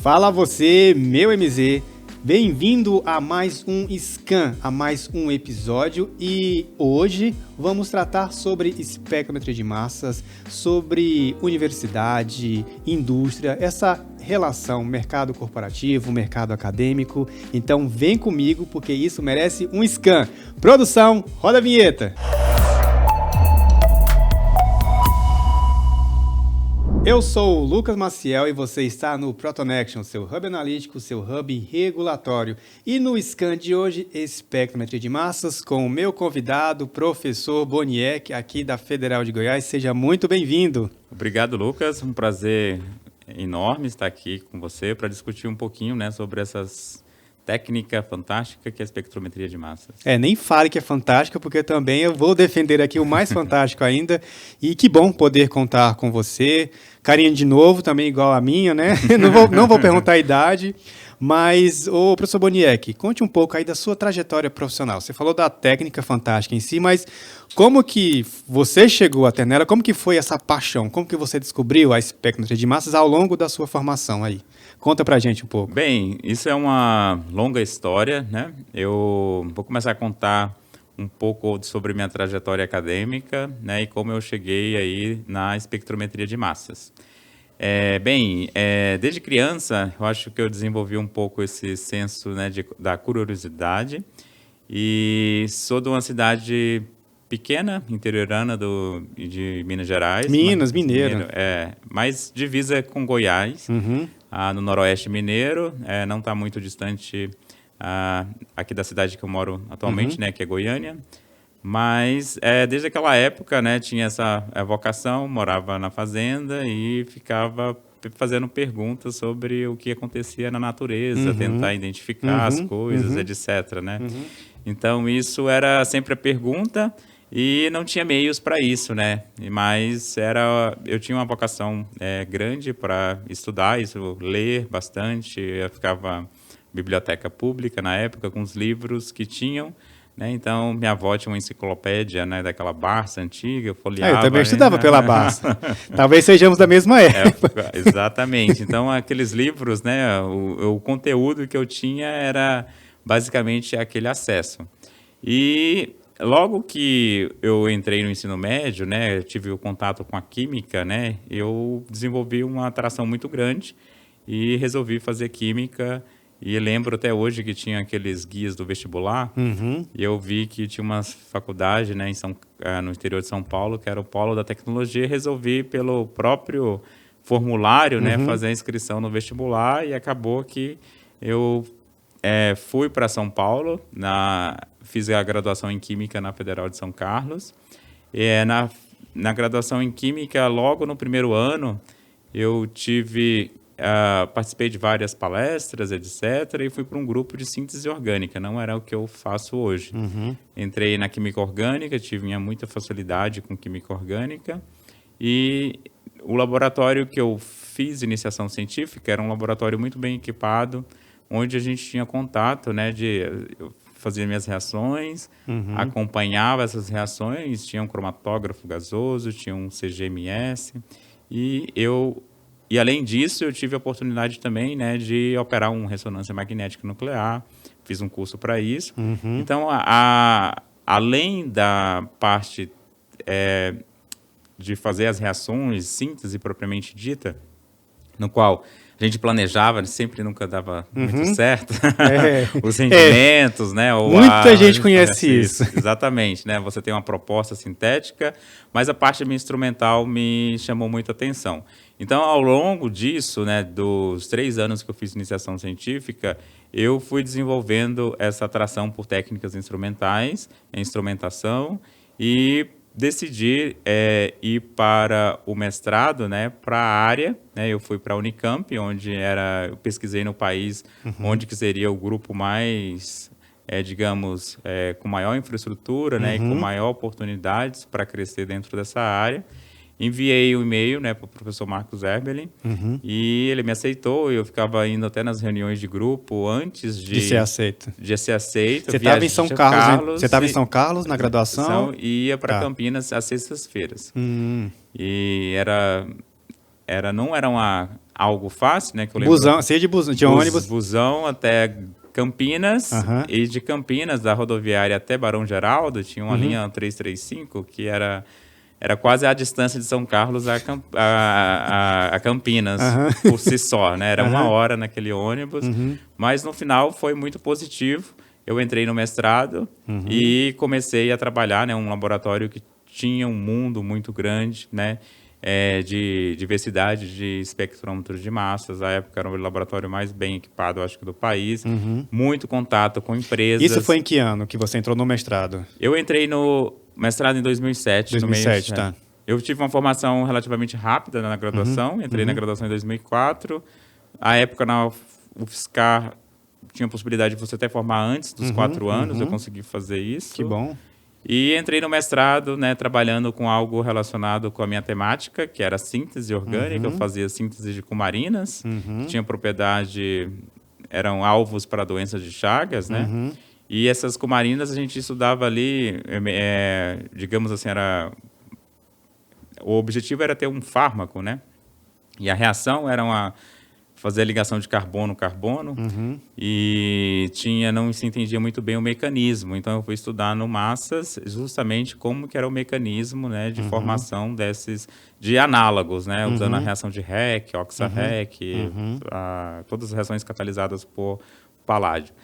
Fala você, meu MZ, bem-vindo a mais um Scan, a mais um episódio, e hoje vamos tratar sobre espectrometria de massas, sobre universidade, indústria, essa relação mercado corporativo, mercado acadêmico. Então vem comigo porque isso merece um Scan. Produção, roda a vinheta! Eu sou o Lucas Maciel e você está no ProtonAction, seu hub analítico, seu hub regulatório. E no Scan de hoje, espectrometria de massas, com o meu convidado, professor Boniek, aqui da Federal de Goiás. Seja muito bem-vindo. Obrigado, Lucas. Um prazer enorme estar aqui com você para discutir um pouquinho, sobre essas técnica fantástica que é a espectrometria de massas. Nem fale que é fantástica, porque também eu vou defender aqui o mais fantástico ainda. E que bom poder contar com você. Carinha de novo, também igual a minha, né? Não vou perguntar a idade. Mas, professor Boniek, conte um pouco aí da sua trajetória profissional. Você falou da técnica fantástica em si, mas como que você chegou até nela? Como que foi essa paixão? Como que você descobriu a espectrometria de massas ao longo da sua formação aí? Conta pra gente um pouco. Bem, isso é uma longa história, né? Eu vou começar a contar um pouco sobre minha trajetória acadêmica, né? E como eu cheguei aí na espectrometria de massas. Desde criança, eu acho que eu desenvolvi um pouco esse senso, né, da curiosidade. E sou de uma cidade pequena, interiorana de Minas Gerais. Mineiro. Mas divisa com Goiás, no noroeste mineiro. Não está muito distante aqui da cidade que eu moro atualmente, né, que é Goiânia. Mas desde aquela época, né, tinha essa vocação, morava na fazenda e ficava fazendo perguntas sobre o que acontecia na natureza, tentar identificar as coisas, etc., né? Então, isso era sempre a pergunta e não tinha meios para isso, né? Mas eu tinha uma vocação grande para estudar isso, ler bastante. Eu ficava na biblioteca pública na época com os livros que tinham. Então, minha avó tinha uma enciclopédia, né, daquela Barça antiga, eu folheava. Eu também estudava pela Barça. Talvez sejamos da mesma época. Exatamente. Então, aqueles livros, né, o conteúdo que eu tinha era basicamente aquele acesso. E logo que eu entrei no ensino médio, né, eu tive o contato com a química, né, eu desenvolvi uma atração muito grande e resolvi fazer química. E lembro até hoje que tinha aqueles guias do vestibular, e eu vi que tinha uma faculdade, né, no interior de São Paulo, que era o Polo da Tecnologia, e resolvi, pelo próprio formulário, né, fazer a inscrição no vestibular, e acabou que eu fui para São Paulo, fiz a graduação em Química na Federal de São Carlos. Na graduação em Química, logo no primeiro ano, eu participei de várias palestras, etc., e fui para um grupo de síntese orgânica, não era o que eu faço hoje. Entrei na química orgânica, tinha muita facilidade com química orgânica, e o laboratório que eu fiz iniciação científica era um laboratório muito bem equipado, onde a gente tinha contato, né, eu fazia minhas reações, acompanhava essas reações, tinha um cromatógrafo gasoso, tinha um CGMS, E, além disso, eu tive a oportunidade também, né, de operar uma ressonância magnética nuclear. Fiz um curso para isso. Então, além da parte de fazer as reações, síntese propriamente dita, no qual a gente planejava, sempre nunca dava muito certo, os rendimentos, né? Muita gente conhece isso. Exatamente, né? Você tem uma proposta sintética, mas a parte instrumental me chamou muita atenção. Então, ao longo disso, né, dos 3 anos que eu fiz iniciação científica, eu fui desenvolvendo essa atração por técnicas instrumentais, instrumentação, e decidi ir para o mestrado, né, para a área, né, eu fui para a Unicamp, onde eu pesquisei no país, onde que seria o grupo mais, com maior infraestrutura, né, e com maior oportunidades para crescer dentro dessa área. Enviei um e-mail, né, para o professor Marcos Erbelin, e ele me aceitou. Eu ficava indo até nas reuniões de grupo antes de ser aceito. Você estava em São Carlos? Você estava em São Carlos na graduação? E ia para Campinas às sextas-feiras. E não era algo fácil, né? Que eu lembro, busão, seja de busão, de ônibus. Busão até Campinas, e de Campinas, da rodoviária até Barão Geraldo, tinha uma linha 335, que era quase a distância de São Carlos a Campinas, por si só, né? Era 1 hora naquele ônibus, mas no final foi muito positivo. Eu entrei no mestrado e comecei a trabalhar, né? Um laboratório que tinha um mundo muito grande, né? De diversidade de espectrômetros de massas. À época era o laboratório mais bem equipado, acho que, do país. Muito contato com empresas. Isso foi em que ano que você entrou no mestrado? Eu entrei no mestrado em 2007. 2007, tá. Eu tive uma formação relativamente rápida na graduação. Entrei na graduação em 2004. À época, na UFSCar, tinha a possibilidade de você até formar antes dos 4 anos. Eu consegui fazer isso. Que bom. E entrei no mestrado, né, trabalhando com algo relacionado com a minha temática, que era síntese orgânica. Eu fazia síntese de cumarinas, que tinha propriedade, eram alvos para doenças de Chagas, né? E essas cumarinas a gente estudava ali, digamos assim, o objetivo era ter um fármaco, né? E a reação era fazer a ligação de carbono-carbono, e não se entendia muito bem o mecanismo. Então, eu fui estudar no Massas justamente como que era o mecanismo, né, de formação de análogos, né, usando a reação de Heck, Oxa-Heck, todas as reações catalisadas por paládio.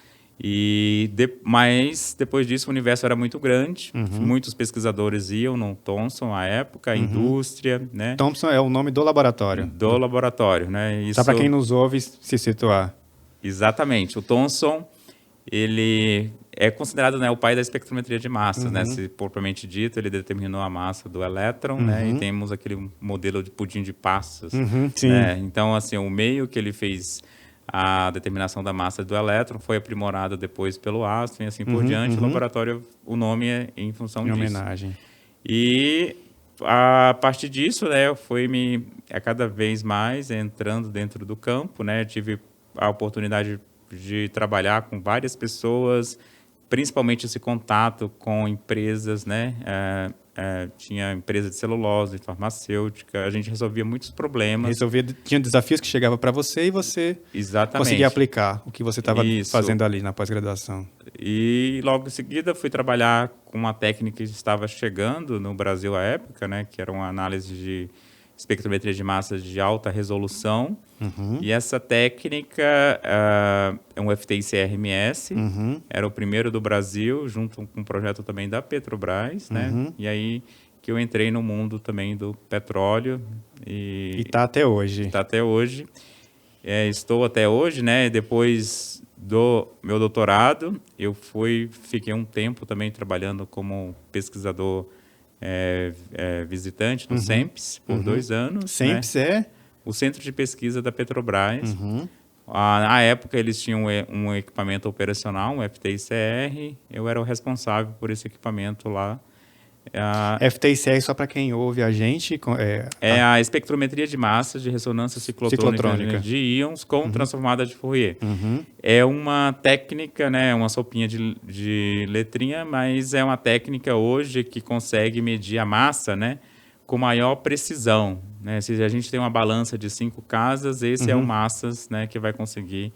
Mas depois disso o universo era muito grande, muitos pesquisadores iam no Thomson à época, a indústria, né? Thomson é o nome do laboratório. Do laboratório, né? Só para quem nos ouve se situar. Exatamente. O Thomson, ele é considerado, né, o pai da espectrometria de massas, né? Se propriamente dito, ele determinou a massa do elétron, né? E temos aquele modelo de pudim de passas. Sim. Né? Então, assim, o meio que ele fez a determinação da massa do elétron foi aprimorado depois pelo Aston e assim por diante. O laboratório, o nome é em função disso. Em homenagem. E a partir disso, né, eu fui cada vez mais entrando dentro do campo, né? Tive a oportunidade de trabalhar com várias pessoas, principalmente esse contato com empresas, né? Tinha empresa de celulose, farmacêutica, a gente resolvia muitos problemas. Tinha desafios que chegavam para você e você conseguia aplicar o que você estava fazendo ali na pós-graduação. E logo em seguida fui trabalhar com uma técnica que estava chegando no Brasil à época, né, que era uma análise de espectrometria de massas de alta resolução. E essa técnica é um FTIC-RMS, era o primeiro do Brasil, junto com um projeto também da Petrobras, né? E aí que eu entrei no mundo também do petróleo. E está até hoje. Está até hoje. Estou até hoje, né? Depois do meu doutorado, eu fiquei um tempo também trabalhando como pesquisador visitante no CEMPES por 2 anos. CEMPES, né? O Centro de Pesquisa da Petrobras. Na época, eles tinham um equipamento operacional, um FTICR. Eu era o responsável por esse equipamento lá. FTICR, só para quem ouve a gente... a espectrometria de massas de ressonância ciclotrônica de íons com transformada de Fourier. É uma técnica, né, uma sopinha de letrinha, mas é uma técnica hoje que consegue medir a massa, né, com maior precisão, né? Se a gente tem uma balança de 5 casas, esse é o massas, né, que vai conseguir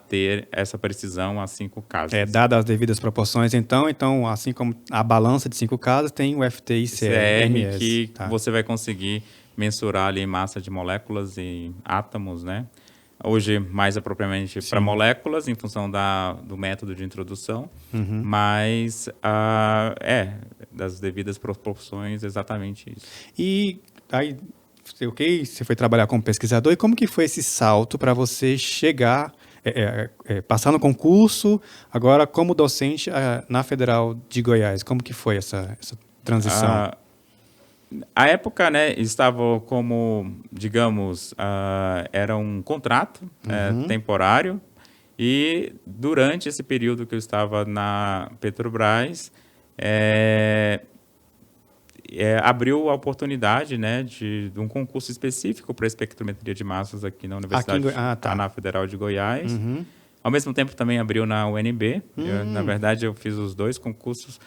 ter essa precisão a 5 casas. Dadas as devidas proporções, então, assim como a balança de 5 casas, tem o FTIC-RMS. Que você vai conseguir mensurar ali massa de moléculas e átomos, né? Hoje, mais apropriadamente para moléculas, em função do método de introdução, mas das devidas proporções, exatamente isso. E aí, você foi trabalhar como pesquisador, e como que foi esse salto para você chegar, passar no concurso, agora como docente na Federal de Goiás? Como que foi essa transição? A época, né, estava como, digamos, era um contrato temporário, e durante esse período que eu estava na Petrobras, abriu a oportunidade, né, de um concurso específico para espectrometria de massas aqui na Universidade na Federal de Goiás. Ao mesmo tempo também abriu na UNB. Na verdade, eu fiz os 2 concursos,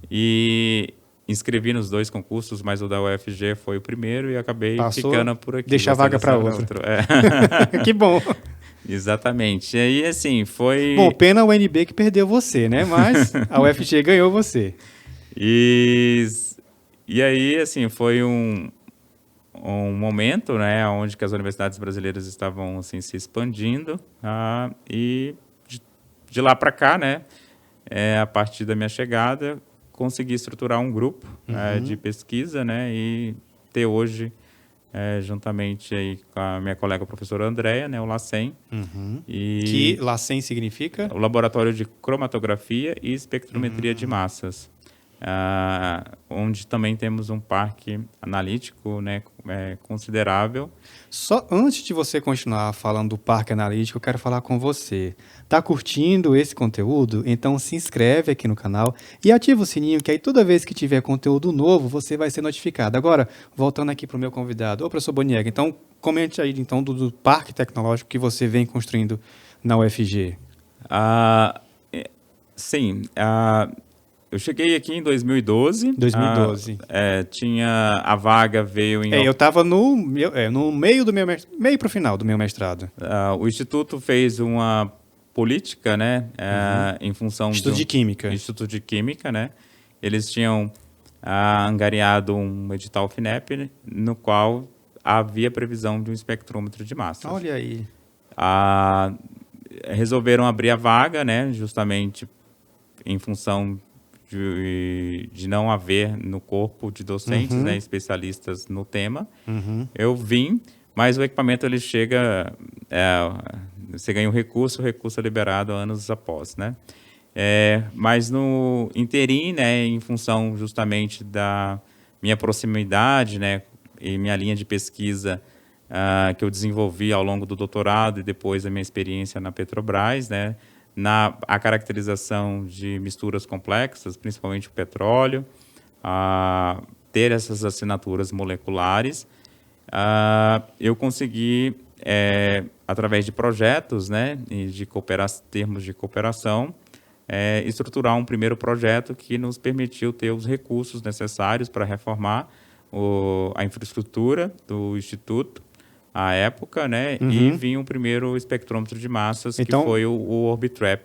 e inscrevi nos 2 concursos, mas o da UFG foi o primeiro e acabei Passou, ficando por aqui. deixa a vaga para outro. Que bom. Exatamente. E aí, assim, foi... Bom, pena o UNB que perdeu você, né? Mas a UFG ganhou você. E aí, assim, foi um momento, né, onde que as universidades brasileiras estavam, assim, se expandindo, e de lá para cá, né, a partir da minha chegada, consegui estruturar um grupo de pesquisa, né, e ter hoje, juntamente aí com a minha colega professora Andréia, né, o LACEN. Que LACEN significa? O Laboratório de Cromatografia e Espectrometria de Massas. Onde também temos um parque analítico, né, considerável. Só antes de você continuar falando do parque analítico, eu quero falar com você. Tá curtindo esse conteúdo? Então se inscreve aqui no canal e ativa o sininho, que aí toda vez que tiver conteúdo novo, você vai ser notificado. Agora, voltando aqui para o meu convidado, ô professor Boniega, então comente aí então do parque tecnológico que você vem construindo na UFG. Sim, eu cheguei aqui em 2012. 2012. Tinha a vaga veio em... eu estava no meio do meu meio para o final do meu mestrado. O Instituto fez uma política, né, em função Instituto de Química. Instituto de Química, né? Eles tinham angariado um edital FINEP, no qual havia previsão de um espectrômetro de massas. Olha aí. Resolveram abrir a vaga, né, justamente em função de não haver no corpo de docentes, né, especialistas no tema. Eu vim, mas o equipamento ele chega, você ganha o recurso é liberado anos após, né? Mas no interim, né, em função justamente da minha proximidade, né, e minha linha de pesquisa que eu desenvolvi ao longo do doutorado e depois da minha experiência na Petrobras, né, a caracterização de misturas complexas, principalmente o petróleo, ter essas assinaturas moleculares, eu consegui, através de projetos, né, e de termos de cooperação, estruturar um primeiro projeto que nos permitiu ter os recursos necessários para reformar a infraestrutura do Instituto, à época, né? E vinha o primeiro espectrômetro de massas, então, que foi o Orbitrap.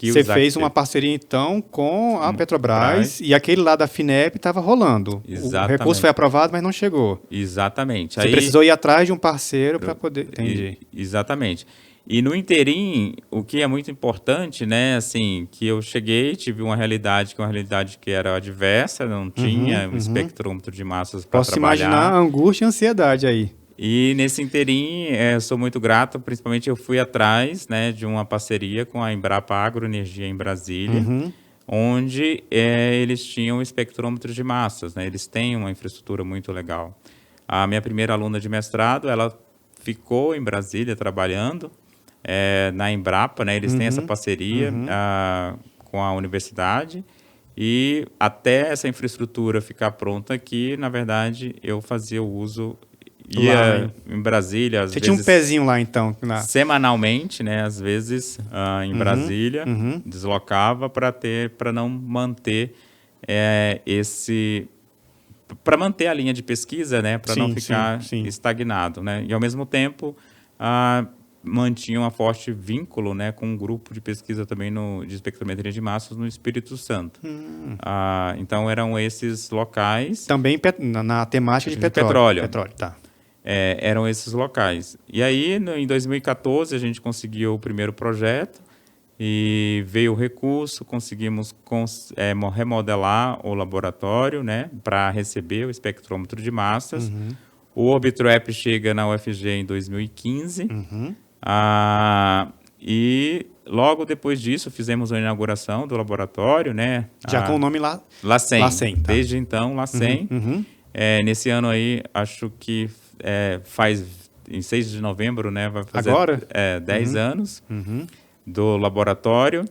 Você fez uma parceria, então, com a Petrobras e aquele lá da FINEP estava rolando. Exatamente. O recurso foi aprovado, mas não chegou. Exatamente. Você precisou ir atrás de um parceiro para poder... Entendi. Exatamente. E no interim, o que é muito importante, né, assim, que eu cheguei, tive uma realidade que era adversa, não tinha um espectrômetro de massas para trabalhar. Posso imaginar a angústia e a ansiedade aí. E nesse interim, sou muito grato, principalmente eu fui atrás, né, de uma parceria com a Embrapa Agroenergia em Brasília, onde eles tinham espectrômetro de massas, né, eles têm uma infraestrutura muito legal. A minha primeira aluna de mestrado, ela ficou em Brasília trabalhando na Embrapa, né, eles têm essa parceria com a universidade, e até essa infraestrutura ficar pronta aqui, na verdade, eu fazia o uso... Ia em Brasília, às vezes... Você tinha um pezinho lá, então? Semanalmente, né? Às vezes, em Brasília, deslocava para não manter para manter a linha de pesquisa, né? Para não ficar estagnado, né? E, ao mesmo tempo, mantinha um forte vínculo, né, com um grupo de pesquisa também de espectrometria de massas no Espírito Santo. Então, eram esses locais... Também na temática de petróleo. Tá. Eram esses locais. E aí, em 2014, a gente conseguiu o primeiro projeto e veio o recurso, conseguimos remodelar o laboratório, né, para receber o espectrômetro de massas. O Orbitrap chega na UFG em 2015. E logo depois disso, fizemos a inauguração do laboratório, né? Já com o nome lá? LACEN. Tá. Desde então, LACEN. Nesse ano aí, acho que em 6 de novembro, né? Vai fazer agora? 10 anos do laboratório.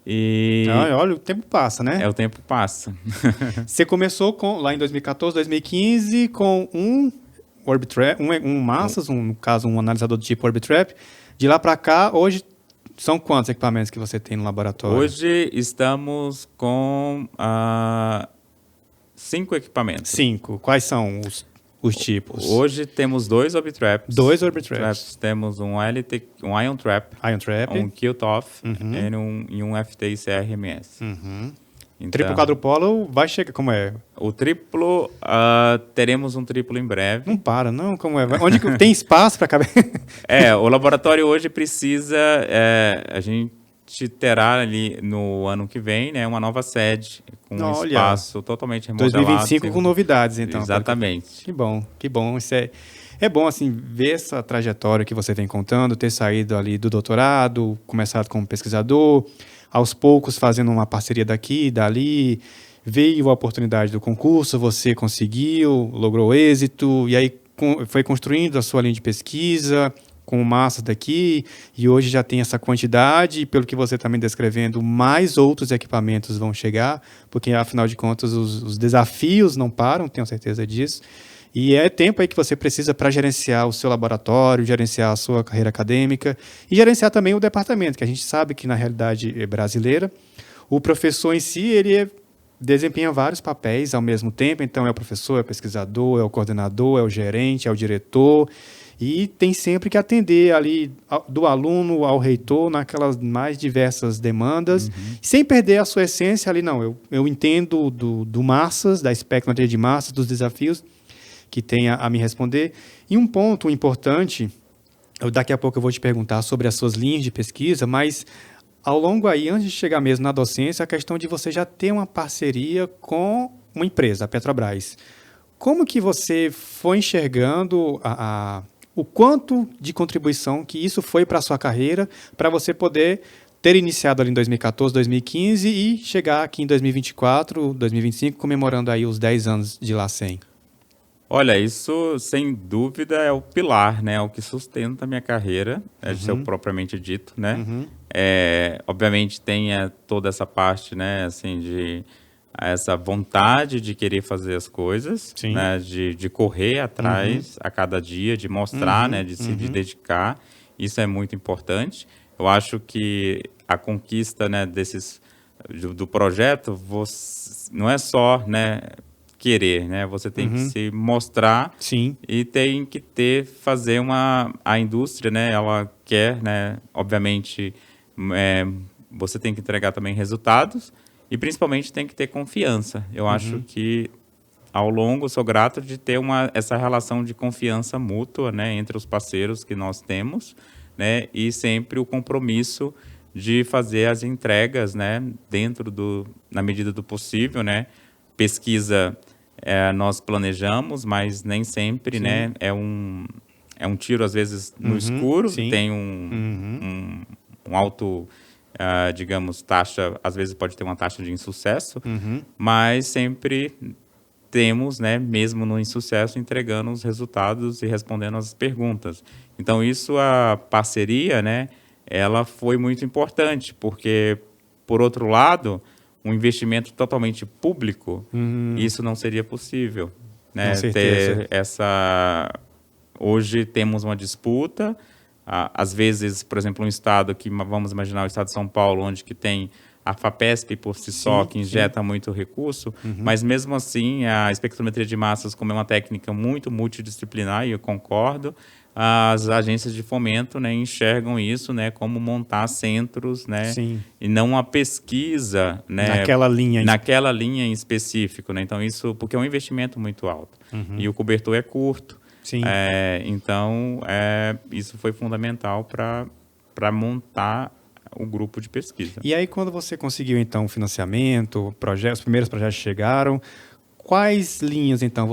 E olha, o tempo passa, né? O tempo passa. Você começou lá em 2014, 2015, com um Orbitrap, um massas, no caso, um analisador do tipo Orbitrap. De lá para cá, hoje, são quantos equipamentos que você tem no laboratório? Hoje estamos com 5 equipamentos. 5. Quais são os tipos? Hoje temos 2 Orbitraps. 2 Orbitraps. Temos um Ion Trap, Ion Trap. um Qtof e um FTI CRMS. Então, Triplo quadrupolo vai chegar, como é? O triplo, teremos um triplo em breve. Não para, não, como é? Onde que tem espaço para caber? O laboratório hoje precisa, a gente terá ali no ano que vem, né, uma nova sede, com um espaço totalmente remodelado. 2025 com novidades, então. Exatamente. Que bom, que bom. Isso é bom, assim, ver essa trajetória que você vem contando, ter saído ali do doutorado, começado como pesquisador, aos poucos fazendo uma parceria daqui e dali, veio a oportunidade do concurso, você conseguiu, logrou êxito, e aí foi construindo a sua linha de pesquisa com massas daqui, e hoje já tem essa quantidade, e pelo que você está me descrevendo, mais outros equipamentos vão chegar, porque afinal de contas os desafios não param, tenho certeza disso. E é tempo aí que você precisa para gerenciar o seu laboratório, gerenciar a sua carreira acadêmica e gerenciar também o departamento, que a gente sabe que na realidade brasileira, o professor em si, desempenha vários papéis ao mesmo tempo, então é o professor, é o pesquisador, é o coordenador, é o gerente, é o diretor, e tem sempre que atender ali do aluno ao reitor naquelas mais diversas demandas, sem perder a sua essência ali, não, eu entendo do massas, da espectrometria de massas, dos desafios, que tenha a me responder. E um ponto importante, daqui a pouco eu vou te perguntar sobre as suas linhas de pesquisa, mas ao longo aí, antes de chegar mesmo na docência, a questão de você já ter uma parceria com uma empresa, a Petrobras. Como que você foi enxergando o quanto de contribuição que isso foi para a sua carreira, para você poder ter iniciado ali em 2014, 2015 e chegar aqui em 2024, 2025, comemorando aí os 10 anos de LACEN? Olha, isso sem dúvida é o pilar, né? É o que sustenta a minha carreira, de ser o propriamente dito, né? Obviamente tem toda essa parte, né? Assim, de essa vontade de querer fazer as coisas, né? De correr atrás a cada dia, de mostrar, né? De se dedicar. Isso é muito importante. Eu acho que a conquista, né? Do projeto, não é só, né? Querer, né? Você tem que se mostrar. Sim. E tem que fazer a indústria, né? Ela quer, né? Obviamente, você tem que entregar também resultados e principalmente tem que ter confiança. Eu acho que ao longo sou grato de ter essa relação de confiança mútua, né? Entre os parceiros que nós temos, né? E sempre o compromisso de fazer as entregas, né? Na medida do possível, né? Pesquisa nós planejamos, mas nem sempre, né? É um tiro, às vezes, no escuro. Tem um alto, digamos, taxa, às vezes pode ter uma taxa de insucesso, mas sempre temos, né, mesmo no insucesso, entregando os resultados e respondendo as perguntas. Então, a parceria, né, ela foi muito importante, porque, por outro lado, um investimento totalmente público, isso não seria possível, né? Com certeza. Hoje temos uma disputa, às vezes, por exemplo, um estado vamos imaginar o estado de São Paulo, onde que tem a FAPESP por si só, que injeta muito recurso, mas mesmo assim a espectrometria de massas, como é uma técnica muito multidisciplinar, e eu concordo, as agências de fomento, né, enxergam isso, né, como montar centros, né, e não a pesquisa, né, naquela linha em específico, né, então isso porque é um investimento muito alto e o cobertor é curto, então isso foi fundamental para montar o grupo de pesquisa. E aí quando você conseguiu então o financiamento, os primeiros projetos chegaram, quais linhas, então,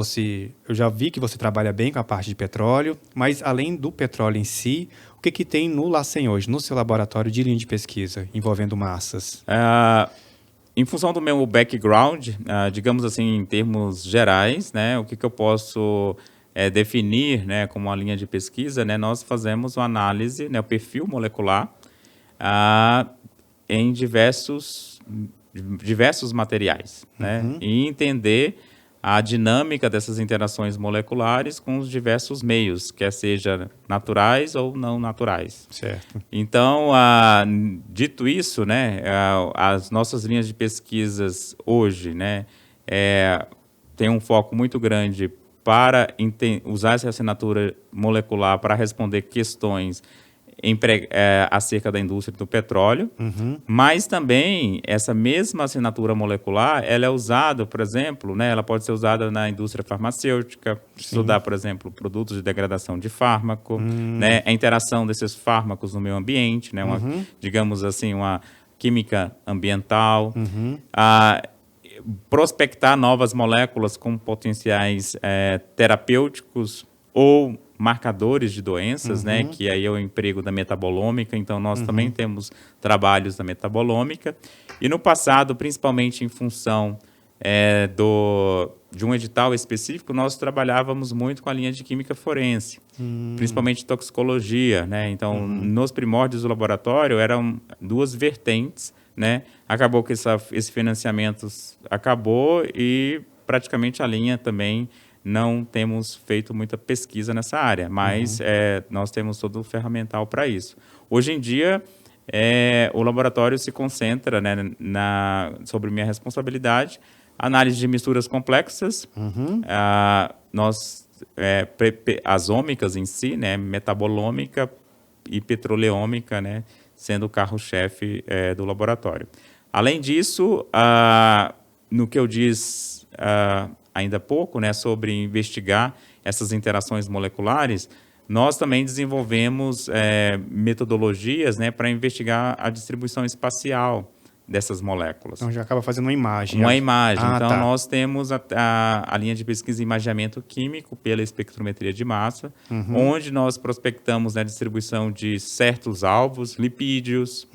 eu já vi que você trabalha bem com a parte de petróleo, mas além do petróleo em si, o que tem no LACEN hoje, no seu laboratório de linha de pesquisa, envolvendo massas? Em função do meu background, digamos assim, em termos gerais, né, o que eu posso definir, né, como uma linha de pesquisa, né, nós fazemos uma análise, né, o perfil molecular, em diversos materiais, né? E entender a dinâmica dessas interações moleculares com os diversos meios, quer seja naturais ou não naturais. Certo. Então, dito isso, né, as nossas linhas de pesquisas hoje, né, tem um foco muito grande para usar essa assinatura molecular para responder questões acerca da indústria do petróleo, mas também essa mesma assinatura molecular, ela é usada, por exemplo, né, ela pode ser usada na indústria farmacêutica, estudar, por exemplo, produtos de degradação de fármaco, né, a interação desses fármacos no meio ambiente, né, digamos assim, uma química ambiental, prospectar novas moléculas com potenciais terapêuticos ou marcadores de doenças, né, que aí é o emprego da metabolômica, então nós também temos trabalhos da metabolômica, e no passado, principalmente em função de um edital específico, nós trabalhávamos muito com a linha de química forense, principalmente toxicologia, né, então nos primórdios do laboratório eram duas vertentes, né, acabou que esse financiamento acabou e praticamente a linha também não temos feito muita pesquisa nessa área, mas nós temos todo o ferramental para isso. Hoje em dia, o laboratório se concentra, né, sobre minha responsabilidade, análise de misturas complexas, as ômicas em si, né, metabolômica e petroleômica, né, sendo o carro-chefe do laboratório. Além disso, no que eu disse ainda há pouco, né, sobre investigar essas interações moleculares, nós também desenvolvemos metodologias, né, para investigar a distribuição espacial dessas moléculas. Então já acaba fazendo uma imagem. Uma imagem. Então tá. Nós temos a linha de pesquisa em imageamento químico pela espectrometria de massa, onde nós prospectamos a distribuição de certos alvos, lipídios,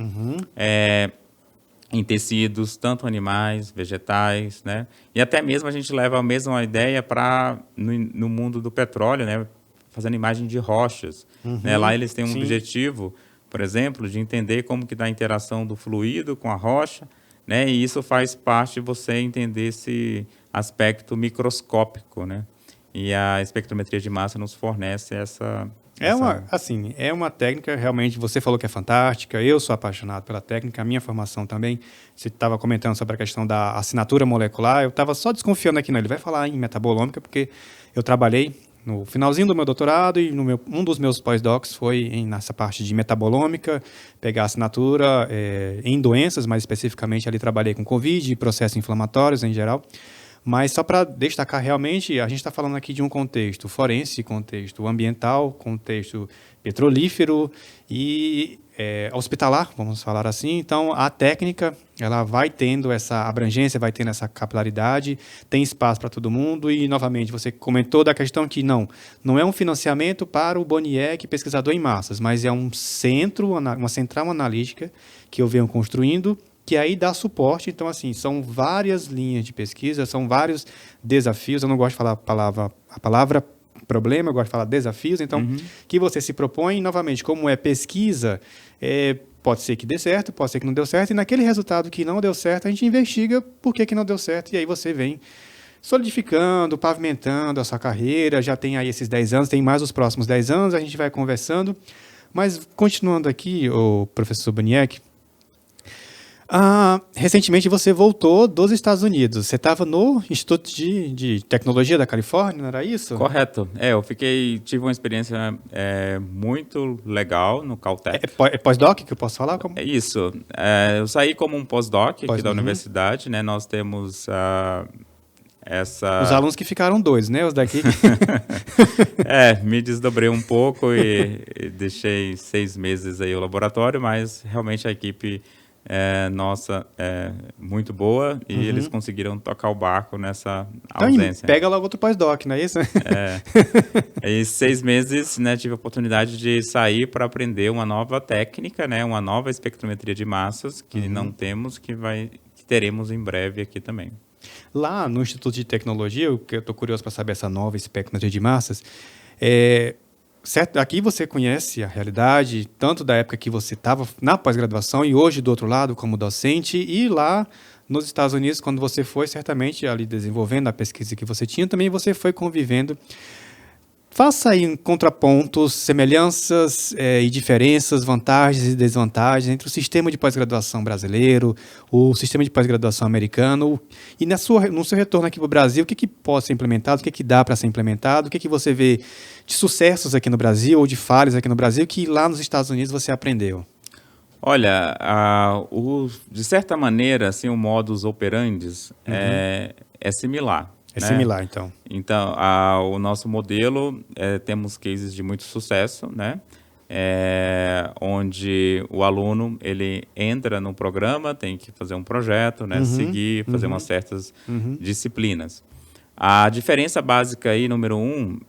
em tecidos, tanto animais, vegetais, né? E até mesmo a gente leva a mesma ideia para no mundo do petróleo, né? Fazendo imagem de rochas. Né? Lá eles têm um objetivo, por exemplo, de entender como que dá a interação do fluido com a rocha, né? E isso faz parte de você entender esse aspecto microscópico, né? E a espectrometria de massa nos fornece essa... É uma técnica, realmente, você falou que é fantástica, eu sou apaixonado pela técnica, a minha formação também. Você estava comentando sobre a questão da assinatura molecular, eu estava só desconfiando aqui, ele vai falar em metabolômica, porque eu trabalhei no finalzinho do meu doutorado e um dos meus pós-docs foi nessa parte de metabolômica, pegar a assinatura em doenças, mais especificamente ali trabalhei com Covid e processos inflamatórios em geral. Mas só para destacar realmente, a gente está falando aqui de um contexto forense, contexto ambiental, contexto petrolífero e hospitalar, vamos falar assim. Então, a técnica ela vai tendo essa abrangência, vai tendo essa capilaridade, tem espaço para todo mundo e, novamente, você comentou da questão que não é um financiamento para o BONIEC pesquisador em massas, mas é um centro, uma central analítica que eu venho construindo, que aí dá suporte. Então, assim, são várias linhas de pesquisa, são vários desafios. Eu não gosto de falar a palavra problema, eu gosto de falar desafios. Então, que você se propõe, novamente, como é pesquisa, pode ser que dê certo, pode ser que não deu certo, e naquele resultado que não deu certo, a gente investiga por que não deu certo, e aí você vem solidificando, pavimentando a sua carreira, já tem aí esses 10 anos, tem mais os próximos 10 anos, a gente vai conversando. Mas, continuando aqui, o professor BONIEC, recentemente você voltou dos Estados Unidos. Você estava no Instituto de Tecnologia da Califórnia, não era isso? Correto. Tive uma experiência muito legal no Caltech. É pós-doc que eu posso falar? Como? É isso. Eu saí como um pós-doc aqui da universidade, né? Nós temos Os alunos que ficaram doidos, né? Os daqui. Me desdobrei um pouco e deixei 6 meses aí o laboratório, mas realmente a equipe nossa muito boa e eles conseguiram tocar o barco nessa ausência. Pega logo outro pós-doc, não é isso? Aí 6 meses, né, tive a oportunidade de sair para aprender uma nova técnica, né, uma nova espectrometria de massas que não temos, que teremos em breve aqui também. Lá no Instituto de Tecnologia, que eu estou curioso para saber essa nova espectrometria de massas, certo, aqui você conhece a realidade, tanto da época que você estava na pós-graduação e hoje do outro lado como docente, e lá nos Estados Unidos, quando você foi certamente ali desenvolvendo a pesquisa que você tinha, também você foi convivendo. Faça aí contrapontos, semelhanças e diferenças, vantagens e desvantagens entre o sistema de pós-graduação brasileiro, o sistema de pós-graduação americano, e no seu retorno aqui para o Brasil, o que pode ser implementado, o que dá para ser implementado, o que você vê de sucessos aqui no Brasil ou de falhas aqui no Brasil que lá nos Estados Unidos você aprendeu? Olha, de certa maneira, assim, o modus operandi é similar. É similar, então. Então, o nosso modelo, temos cases de muito sucesso, né? Onde o aluno ele entra no programa, tem que fazer um projeto, né? Seguir, fazer umas certas disciplinas. A diferença básica aí, número 1,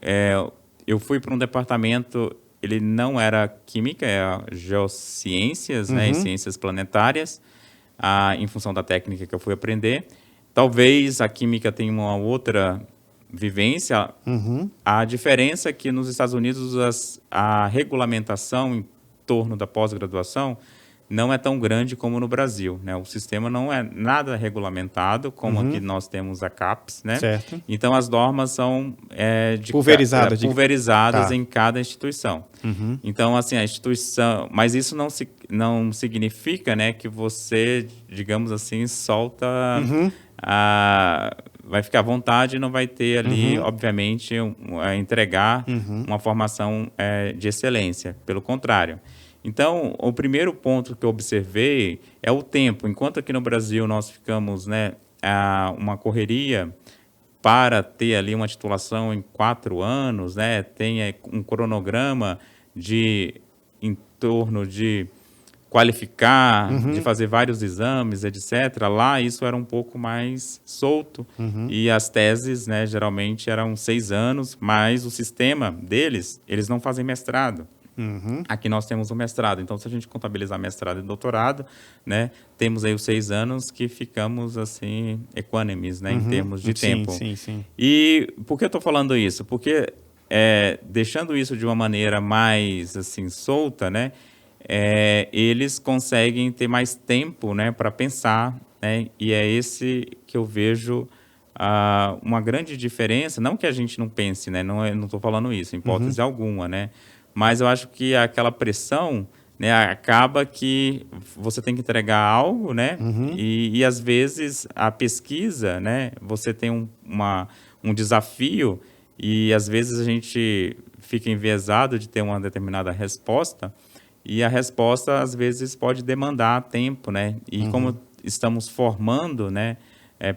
eu fui para um departamento, ele não era química, é geociências, né? E ciências planetárias, em função da técnica que eu fui aprender. Talvez a química tenha uma outra vivência. A diferença é que nos Estados Unidos a regulamentação em torno da pós-graduação não é tão grande como no Brasil, né? O sistema não é nada regulamentado, como aqui nós temos a CAPES, né? Certo. Então, as normas são pulverizadas em cada instituição. Então, assim, a instituição... Mas isso não significa, né, que você, digamos assim, solta... vai ficar à vontade e não vai ter ali, obviamente, entregar uma formação de excelência. Pelo contrário. Então, o primeiro ponto que eu observei é o tempo. Enquanto aqui no Brasil nós ficamos, né, uma correria para ter ali uma titulação em 4 anos, né, tem um cronograma em torno de qualificar, de fazer vários exames, etc. Lá isso era um pouco mais solto e as teses, né, geralmente eram 6 anos, mas o sistema deles, eles não fazem mestrado. Aqui nós temos o mestrado, então se a gente contabilizar mestrado e doutorado, né, temos aí os 6 anos que ficamos assim equânimes, né, em termos de tempo. Sim. E por que eu estou falando isso? Porque deixando isso de uma maneira mais assim solta, né, eles conseguem ter mais tempo, né, para pensar, né, e é esse que eu vejo uma grande diferença. Não que a gente não pense, né, não estou falando isso, em hipótese alguma, né, mas eu acho que aquela pressão, né, acaba que você tem que entregar algo, né, e às vezes a pesquisa, né, você tem um desafio e às vezes a gente fica enviesado de ter uma determinada resposta e a resposta às vezes pode demandar tempo, né, e como estamos formando, né,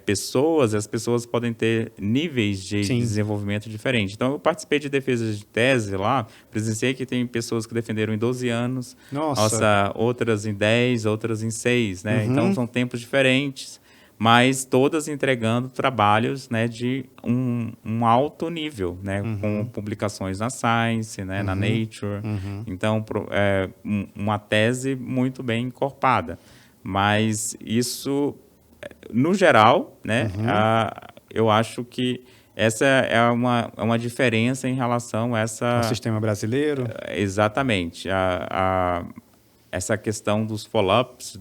pessoas, as pessoas podem ter níveis de desenvolvimento diferentes. Então, eu participei de defesas de tese lá, presenciei que tem pessoas que defenderam em 12 anos, outras em 10, outras em 6, né? Então, são tempos diferentes, mas todas entregando trabalhos, né, de um alto nível, né, com publicações na Science, né, na Nature. Então, uma tese muito bem encorpada. Mas isso... No geral, né, eu acho que essa é uma diferença em relação a o sistema brasileiro. Exatamente. Essa questão dos follow-ups,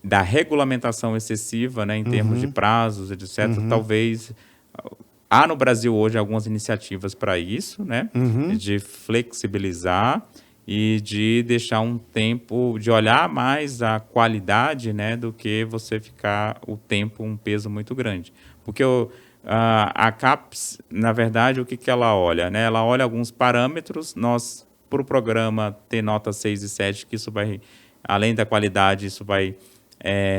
da regulamentação excessiva, né, em termos de prazos, etc. Talvez há no Brasil hoje algumas iniciativas para isso, né, de flexibilizar e de deixar um tempo, de olhar mais a qualidade, né, do que você ficar o tempo um peso muito grande. Porque a CAPES, na verdade, o que ela olha? Né? Ela olha alguns parâmetros, para o programa ter nota 6 e 7, que isso vai, além da qualidade, isso vai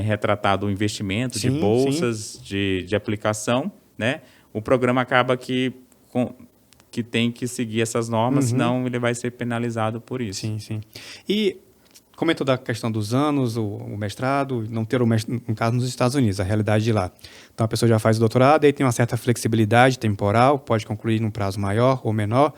retratar do investimento, de bolsas, de aplicação, né? O programa acaba que tem que seguir essas normas, senão ele vai ser penalizado por isso. Sim. E comentou da questão dos anos, o mestrado, não ter o mestrado, no caso, nos Estados Unidos, a realidade de lá. Então, a pessoa já faz o doutorado, aí tem uma certa flexibilidade temporal, pode concluir num prazo maior ou menor,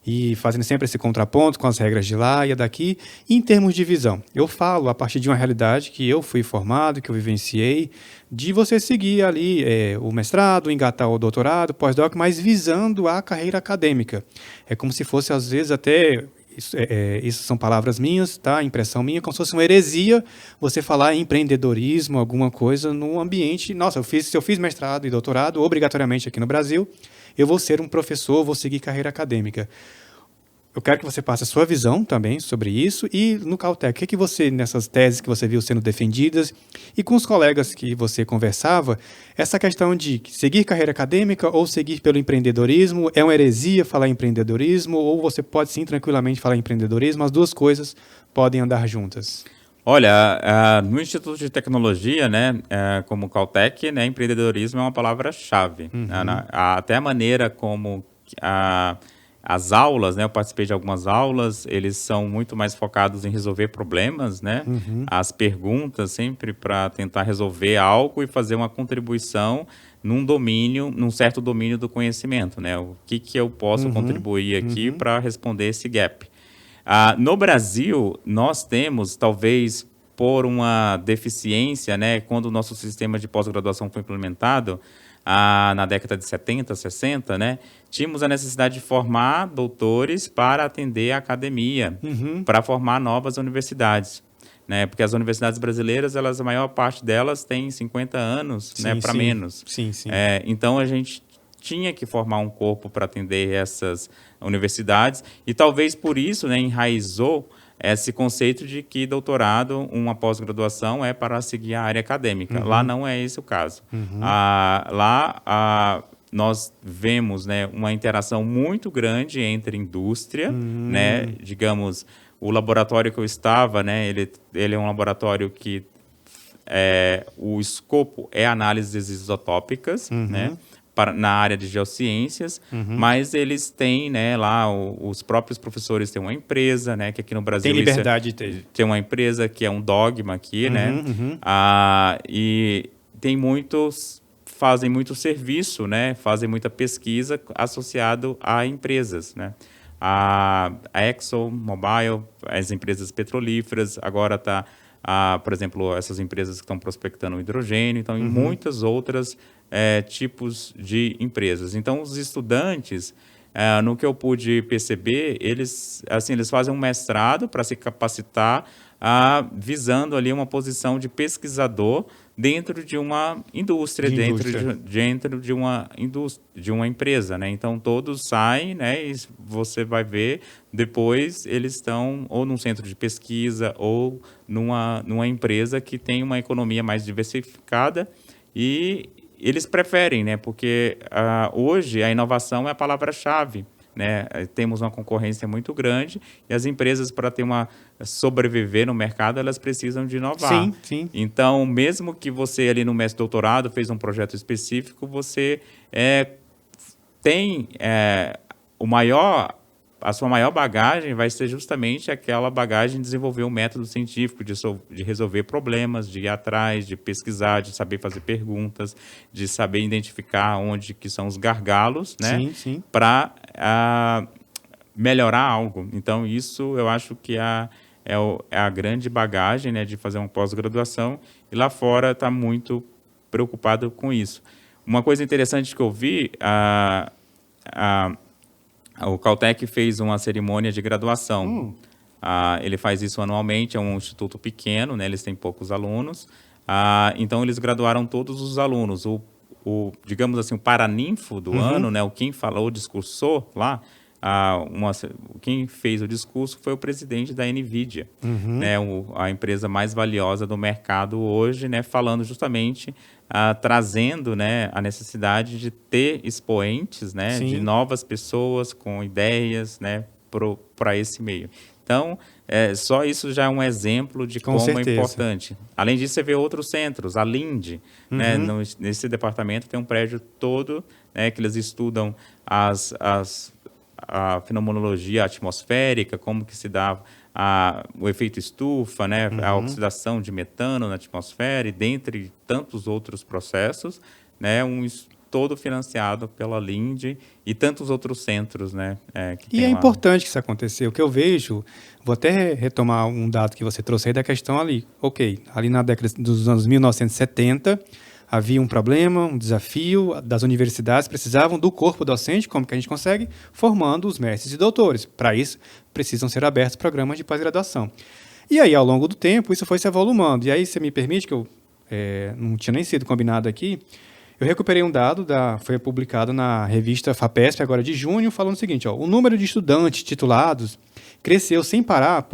e fazendo sempre esse contraponto com as regras de lá e a daqui. E em termos de visão, eu falo a partir de uma realidade que eu fui formado, que eu vivenciei, de você seguir ali o mestrado, engatar o doutorado, pós-doc, mas visando a carreira acadêmica. É como se fosse, às vezes, até isso são palavras minhas, tá? Impressão minha, como se fosse uma heresia você falar em empreendedorismo, alguma coisa num ambiente. Nossa, se eu fiz mestrado e doutorado, obrigatoriamente aqui no Brasil, eu vou ser um professor, vou seguir carreira acadêmica. Eu quero que você passe a sua visão também sobre isso e no Caltech, o que você, nessas teses que você viu sendo defendidas e com os colegas que você conversava, essa questão de seguir carreira acadêmica ou seguir pelo empreendedorismo, é uma heresia falar em empreendedorismo ou você pode sim tranquilamente falar em empreendedorismo, as duas coisas podem andar juntas? Olha, no Instituto de Tecnologia, né, como Caltech, né, empreendedorismo é uma palavra-chave. Até a maneira como as aulas, né, eu participei de algumas aulas, eles são muito mais focados em resolver problemas, né, as perguntas sempre para tentar resolver algo e fazer uma contribuição num certo domínio do conhecimento, né, o que eu posso contribuir aqui para responder esse gap. No Brasil, nós temos, talvez por uma deficiência, né, quando o nosso sistema de pós-graduação foi implementado, na década de 70, 60, né, tínhamos a necessidade de formar doutores para atender a academia, para formar novas universidades. Né, porque as universidades brasileiras, a maior parte delas tem 50 anos, né, para menos. Sim, sim. Então, a gente tinha que formar um corpo para atender essas universidades e talvez por isso, né, enraizou esse conceito de que doutorado, uma pós-graduação, é para seguir a área acadêmica. Lá não é esse o caso. Lá nós vemos, né, uma interação muito grande entre indústria, né, digamos, o laboratório que eu estava, né, ele é um laboratório que o escopo é análises isotópicas, né, na área de geociências, mas eles têm, né, lá os próprios professores têm uma empresa, né, que aqui no Brasil tem liberdade de ter. Tem uma empresa que é um dogma aqui, né, e tem fazem muito serviço, né, fazem muita pesquisa associado a empresas, né. A ExxonMobil, as empresas petrolíferas, agora está, por exemplo, essas empresas que estão prospectando hidrogênio, então, em muitas outras tipos de empresas. Então, os estudantes, no que eu pude perceber, eles fazem um mestrado para se capacitar, visando ali uma posição de pesquisador dentro de uma indústria, dentro de uma empresa, né? Então, todos saem, né? E você vai ver, depois eles estão ou num centro de pesquisa ou numa empresa que tem uma economia mais diversificada e eles preferem, né? Porque hoje a inovação é a palavra-chave, né? Temos uma concorrência muito grande e as empresas, para sobreviver no mercado, elas precisam de inovar. Sim, sim. Então, mesmo que você ali no mestre-doutorado fez um projeto específico, você tem a sua maior bagagem vai ser justamente aquela bagagem de desenvolver um método científico, de resolver problemas, de ir atrás, de pesquisar, de saber fazer perguntas, de saber identificar onde que são os gargalos, né? Para melhorar algo. Então, isso eu acho que é a grande bagagem, né, de fazer uma pós-graduação, e lá fora está muito preocupado com isso. Uma coisa interessante que eu vi, o Caltech fez uma cerimônia de graduação. Ele faz isso anualmente, é um instituto pequeno, né, eles têm poucos alunos. Então, eles graduaram todos os alunos. Digamos assim, o paraninfo do ano, né, quem falou, discursou lá, quem fez o discurso foi o presidente da NVIDIA, né, a empresa mais valiosa do mercado hoje, né, falando justamente, trazendo, né, a necessidade de ter expoentes, né, de novas pessoas com ideias, né, para esse meio. Então, só isso já é um exemplo de como é importante. Além disso, você vê outros centros, a Linde, né, nesse departamento tem um prédio todo, né, que eles estudam a fenomenologia atmosférica, como que se dá o efeito estufa, né, a oxidação de metano na atmosfera, e dentre tantos outros processos, né, todo financiado pela Linde e tantos outros centros, né? E é importante que isso aconteça. O que eu vejo, vou até retomar um dado que você trouxe aí da questão ali. Ok, ali na década dos anos 1970, havia um problema, um desafio das universidades, precisavam do corpo docente, como que a gente consegue? Formando os mestres e doutores. Para isso, precisam ser abertos programas de pós-graduação. E aí, ao longo do tempo, isso foi se evoluindo. E aí, você me permite, que eu não tinha nem sido combinado aqui, eu recuperei um dado, foi publicado na revista FAPESP, agora de junho, falando o seguinte, o número de estudantes titulados cresceu sem parar,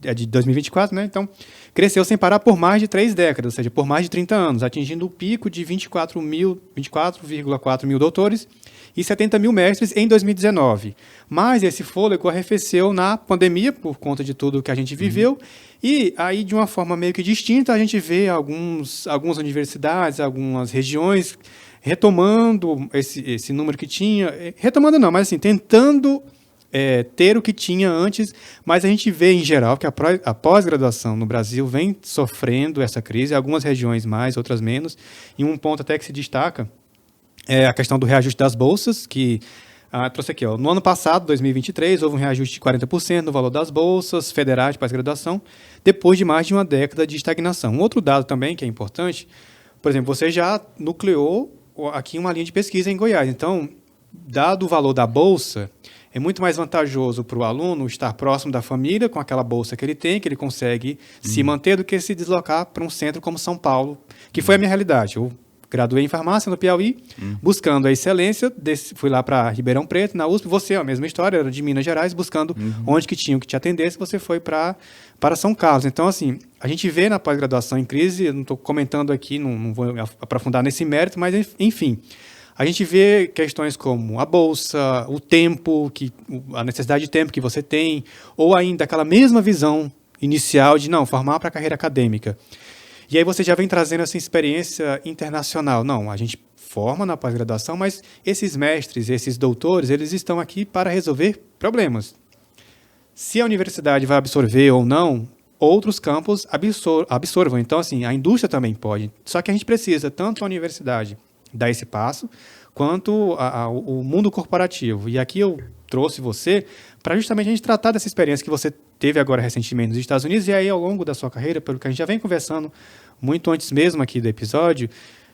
é de 2024, né? Então, cresceu sem parar por mais de 3 décadas, ou seja, por mais de 30 anos, atingindo o pico de 24,4 mil doutores e 70 mil mestres em 2019. Mas esse fôlego arrefeceu na pandemia, por conta de tudo que a gente viveu, e aí, de uma forma meio que distinta, a gente vê algumas universidades, algumas regiões retomando esse número que tinha, retomando não, mas assim, tentando ter o que tinha antes, mas a gente vê, em geral, que a pós-graduação no Brasil vem sofrendo essa crise, algumas regiões mais, outras menos, e um ponto até que se destaca é a questão do reajuste das bolsas, que trouxe aqui, no ano passado, 2023, houve um reajuste de 40% no valor das bolsas federais de pós-graduação, depois de mais de uma década de estagnação. Um outro dado também que é importante, por exemplo, você já nucleou aqui uma linha de pesquisa em Goiás, então, dado o valor da bolsa, é muito mais vantajoso para o aluno estar próximo da família, com aquela bolsa que ele tem, que ele consegue se manter, do que se deslocar para um centro como São Paulo, que foi a minha realidade. Eu graduei em farmácia no Piauí, buscando a excelência, fui lá para Ribeirão Preto, na USP, você, a mesma história, era de Minas Gerais, buscando onde que tinham que te atendesse, você foi para São Carlos. Então, assim, a gente vê na pós-graduação em crise, eu não estou comentando aqui, não vou aprofundar nesse mérito, mas, enfim, a gente vê questões como a bolsa, o tempo, a necessidade de tempo que você tem, ou ainda aquela mesma visão inicial de, não, formar para a carreira acadêmica. E aí você já vem trazendo essa experiência internacional. Não, a gente forma na pós-graduação, mas esses mestres, esses doutores, eles estão aqui para resolver problemas. Se a universidade vai absorver ou não, outros campos absorvam. Então, assim, a indústria também pode. Só que a gente precisa, tanto a universidade dar esse passo, quanto o mundo corporativo. E aqui eu trouxe você para justamente a gente tratar dessa experiência que você teve agora recentemente nos Estados Unidos, e aí ao longo da sua carreira, pelo que a gente já vem conversando muito antes mesmo aqui do episódio,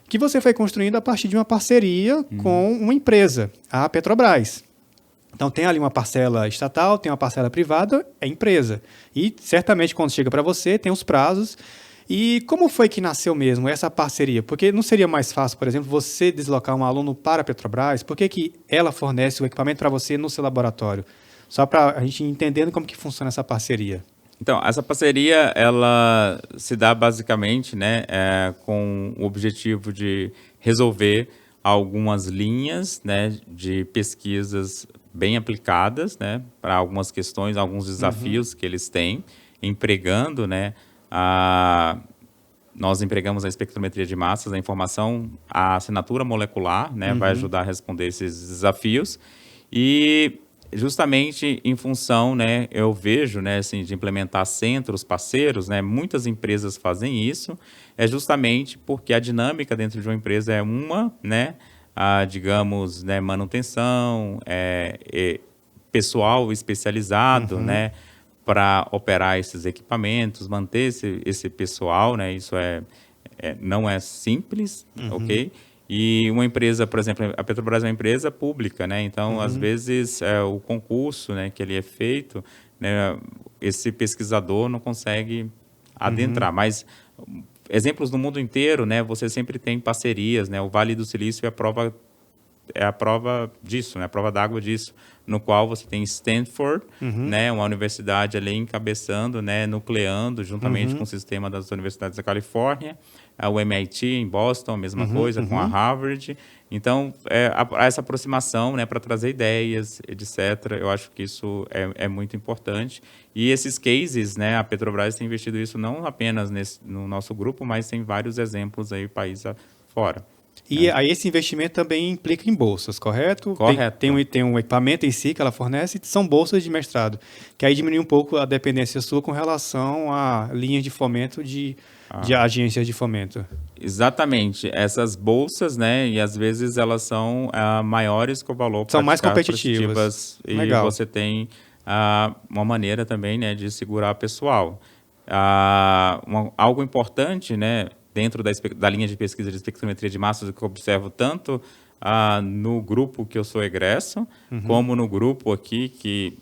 que você foi construindo a partir de uma parceria com uma empresa, a Petrobras. Então tem ali uma parcela estatal, tem uma parcela privada, é empresa. E certamente quando chega para você, tem os prazos. E como foi que nasceu mesmo essa parceria? Porque não seria mais fácil, por exemplo, você deslocar um aluno para a Petrobras? Por que ela fornece o equipamento para você no seu laboratório? Só para a gente entendendo como que funciona essa parceria. Então, essa parceria, ela se dá basicamente, né, com o objetivo de resolver algumas linhas, né, de pesquisas bem aplicadas, né, para algumas questões, alguns desafios que eles têm, empregando, né, nós empregamos a espectrometria de massas, a informação, a assinatura molecular, né, vai ajudar a responder esses desafios. E justamente em função, né, eu vejo, né, assim, de implementar centros parceiros, né, muitas empresas fazem isso, é justamente porque a dinâmica dentro de uma empresa é né, digamos, né, manutenção, pessoal especializado, né, para operar esses equipamentos, manter esse pessoal, né, isso não é simples, ok? E uma empresa, por exemplo, a Petrobras é uma empresa pública, né? Então, às vezes, o concurso, né, que ele é feito, né, esse pesquisador não consegue adentrar. Mas exemplos no mundo inteiro, né, você sempre tem parcerias, né? O Vale do Silício é a prova disso, né? A prova d'água disso, no qual você tem Stanford, né, uma universidade ali encabeçando, né, nucleando, juntamente com o sistema das universidades da Califórnia, o MIT em Boston, a mesma coisa, com a Harvard. Então, essa aproximação, né, para trazer ideias, etc., eu acho que isso é muito importante. E esses cases, né, a Petrobras tem investido isso não apenas no nosso grupo, mas tem vários exemplos aí, país fora. E aí esse investimento também implica em bolsas, correto? Correto. Tem um equipamento em si que ela fornece, são bolsas de mestrado, que aí diminui um pouco a dependência sua com relação a linhas de fomento de agências de fomento. Exatamente. Essas bolsas, né, e às vezes elas são maiores que o valor. São mais competitivas. E Legal. você tem uma maneira também, né, de segurar pessoal. Algo importante, né, dentro da linha de pesquisa de espectrometria de massas, que eu observo tanto no grupo que eu sou egresso, como no grupo aqui, que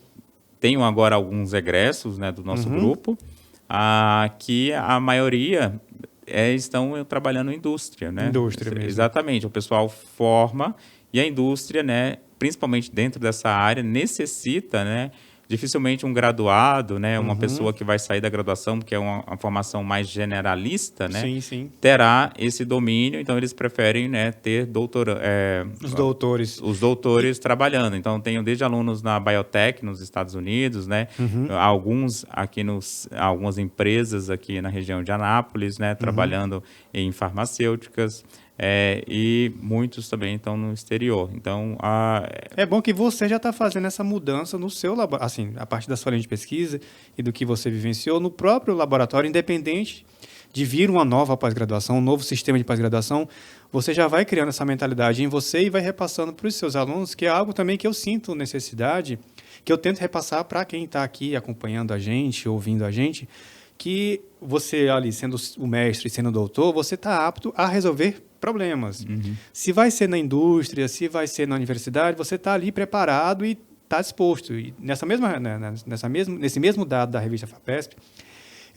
tenho agora alguns egressos, né, do nosso grupo, que a maioria estão trabalhando em indústria, né? Indústria mesmo. Exatamente, o pessoal forma e a indústria, né, principalmente dentro dessa área, necessita, né, dificilmente um graduado, né, uma pessoa que vai sair da graduação, que é uma formação mais generalista, né, Sim, sim. terá esse domínio, então eles preferem, né, ter os doutores trabalhando. Então, tenho desde alunos na biotech nos Estados Unidos, né, alguns aqui algumas empresas aqui na região de Anápolis, né, trabalhando em farmacêuticas, e muitos também estão no exterior. Então, é bom que você já está fazendo essa mudança no seu laboratório, assim, a partir da sua linha de pesquisa e do que você vivenciou no próprio laboratório, independente de vir uma nova pós-graduação, um novo sistema de pós-graduação, você já vai criando essa mentalidade em você e vai repassando para os seus alunos, que é algo também que eu sinto necessidade, que eu tento repassar para quem está aqui acompanhando a gente, ouvindo a gente, que você ali, sendo o mestre, sendo o doutor, você está apto a resolver problemas. Se vai ser na indústria, se vai ser na universidade, você está ali preparado e está disposto. E nesse mesmo dado da revista FAPESP,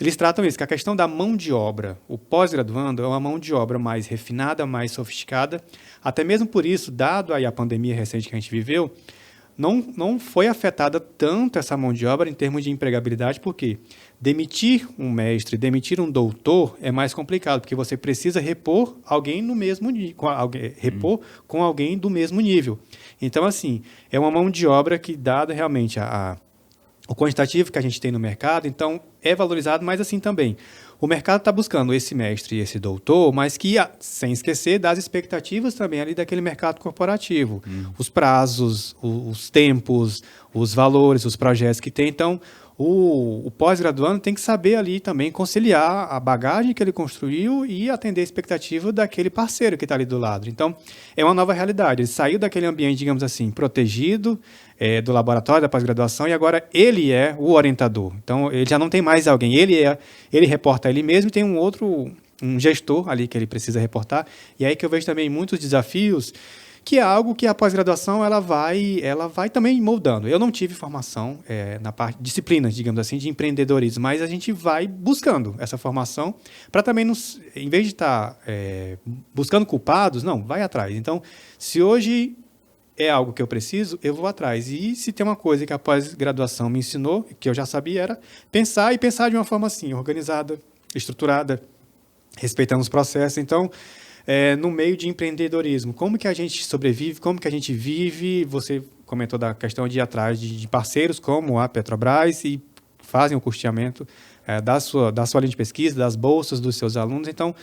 eles tratam isso, que a questão da mão de obra, o pós-graduando é uma mão de obra mais refinada, mais sofisticada. Até mesmo por isso, dado aí a pandemia recente que a gente viveu, não foi afetada tanto essa mão de obra em termos de empregabilidade, porque demitir um mestre, demitir um doutor é mais complicado, porque você precisa repor alguém no mesmo repor com alguém do mesmo nível. Então, assim, é uma mão de obra que, dada realmente o quantitativo que a gente tem no mercado, então é valorizado, mas assim também. O mercado está buscando esse mestre e esse doutor, mas que, sem esquecer das expectativas também ali daquele mercado corporativo. Os prazos, os tempos, os valores, os projetos que tem. Então, o pós-graduando tem que saber ali também conciliar a bagagem que ele construiu e atender a expectativa daquele parceiro que está ali do lado. Então, é uma nova realidade. Ele saiu daquele ambiente, digamos assim, protegido, do laboratório, da pós-graduação, e agora ele é o orientador. Então, ele já não tem mais alguém. Ele reporta a ele mesmo e tem um gestor ali que ele precisa reportar. E aí que eu vejo também muitos desafios, que é algo que a pós-graduação ela vai também moldando. Eu não tive formação na parte de disciplinas, digamos assim, de empreendedorismo, mas a gente vai buscando essa formação para também, em vez de estar buscando culpados, não, vai atrás. Então, se hoje é algo que eu preciso, eu vou atrás. E se tem uma coisa que a pós-graduação me ensinou, que eu já sabia, era pensar de uma forma assim, organizada, estruturada, respeitando os processos. Então, no meio de empreendedorismo, como que a gente sobrevive, como que a gente vive? Você comentou da questão de ir atrás de parceiros como a Petrobras e fazem o custeamento da sua linha de pesquisa, das bolsas dos seus alunos. Então,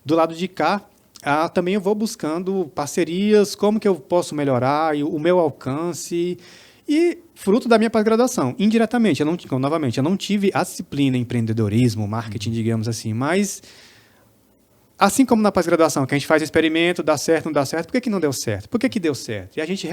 do lado de cá, também eu vou buscando parcerias, como que eu posso melhorar o meu alcance e fruto da minha pós-graduação, indiretamente. Eu não tive a disciplina empreendedorismo, marketing, digamos assim, mas assim como na pós-graduação, que a gente faz experimento, dá certo, não dá certo, por que não deu certo? Por que deu certo? E a gente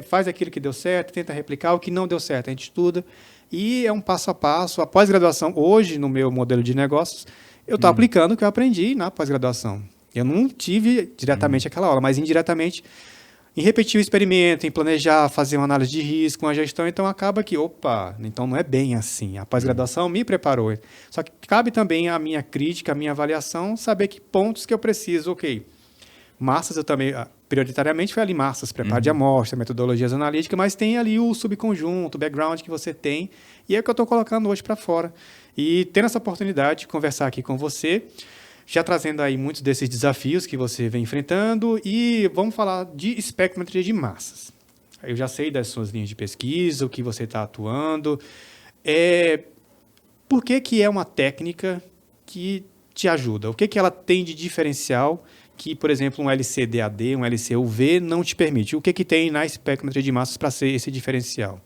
faz aquilo que deu certo, tenta replicar o que não deu certo, a gente estuda e é um passo a passo. A pós-graduação, hoje, no meu modelo de negócios, eu estou aplicando o que eu aprendi na pós-graduação. Eu não tive diretamente aquela aula, mas indiretamente em repetir o experimento, em planejar, fazer uma análise de risco, uma gestão, então acaba que, então não é bem assim. A pós-graduação me preparou. Só que cabe também a minha crítica, a minha avaliação, saber que pontos que eu preciso, massas eu também, prioritariamente foi ali massas, preparo de amostra, metodologias analíticas, mas tem ali o subconjunto, o background que você tem, e é o que eu estou colocando hoje para fora. E tendo essa oportunidade de conversar aqui com você, já trazendo aí muitos desses desafios que você vem enfrentando e vamos falar de espectrometria de massas. Eu já sei das suas linhas de pesquisa, o que você está atuando. Por que é uma técnica que te ajuda? O que ela tem de diferencial que, por exemplo, um LC-DAD, um LC-UV não te permite? O que tem na espectrometria de massas para ser esse diferencial?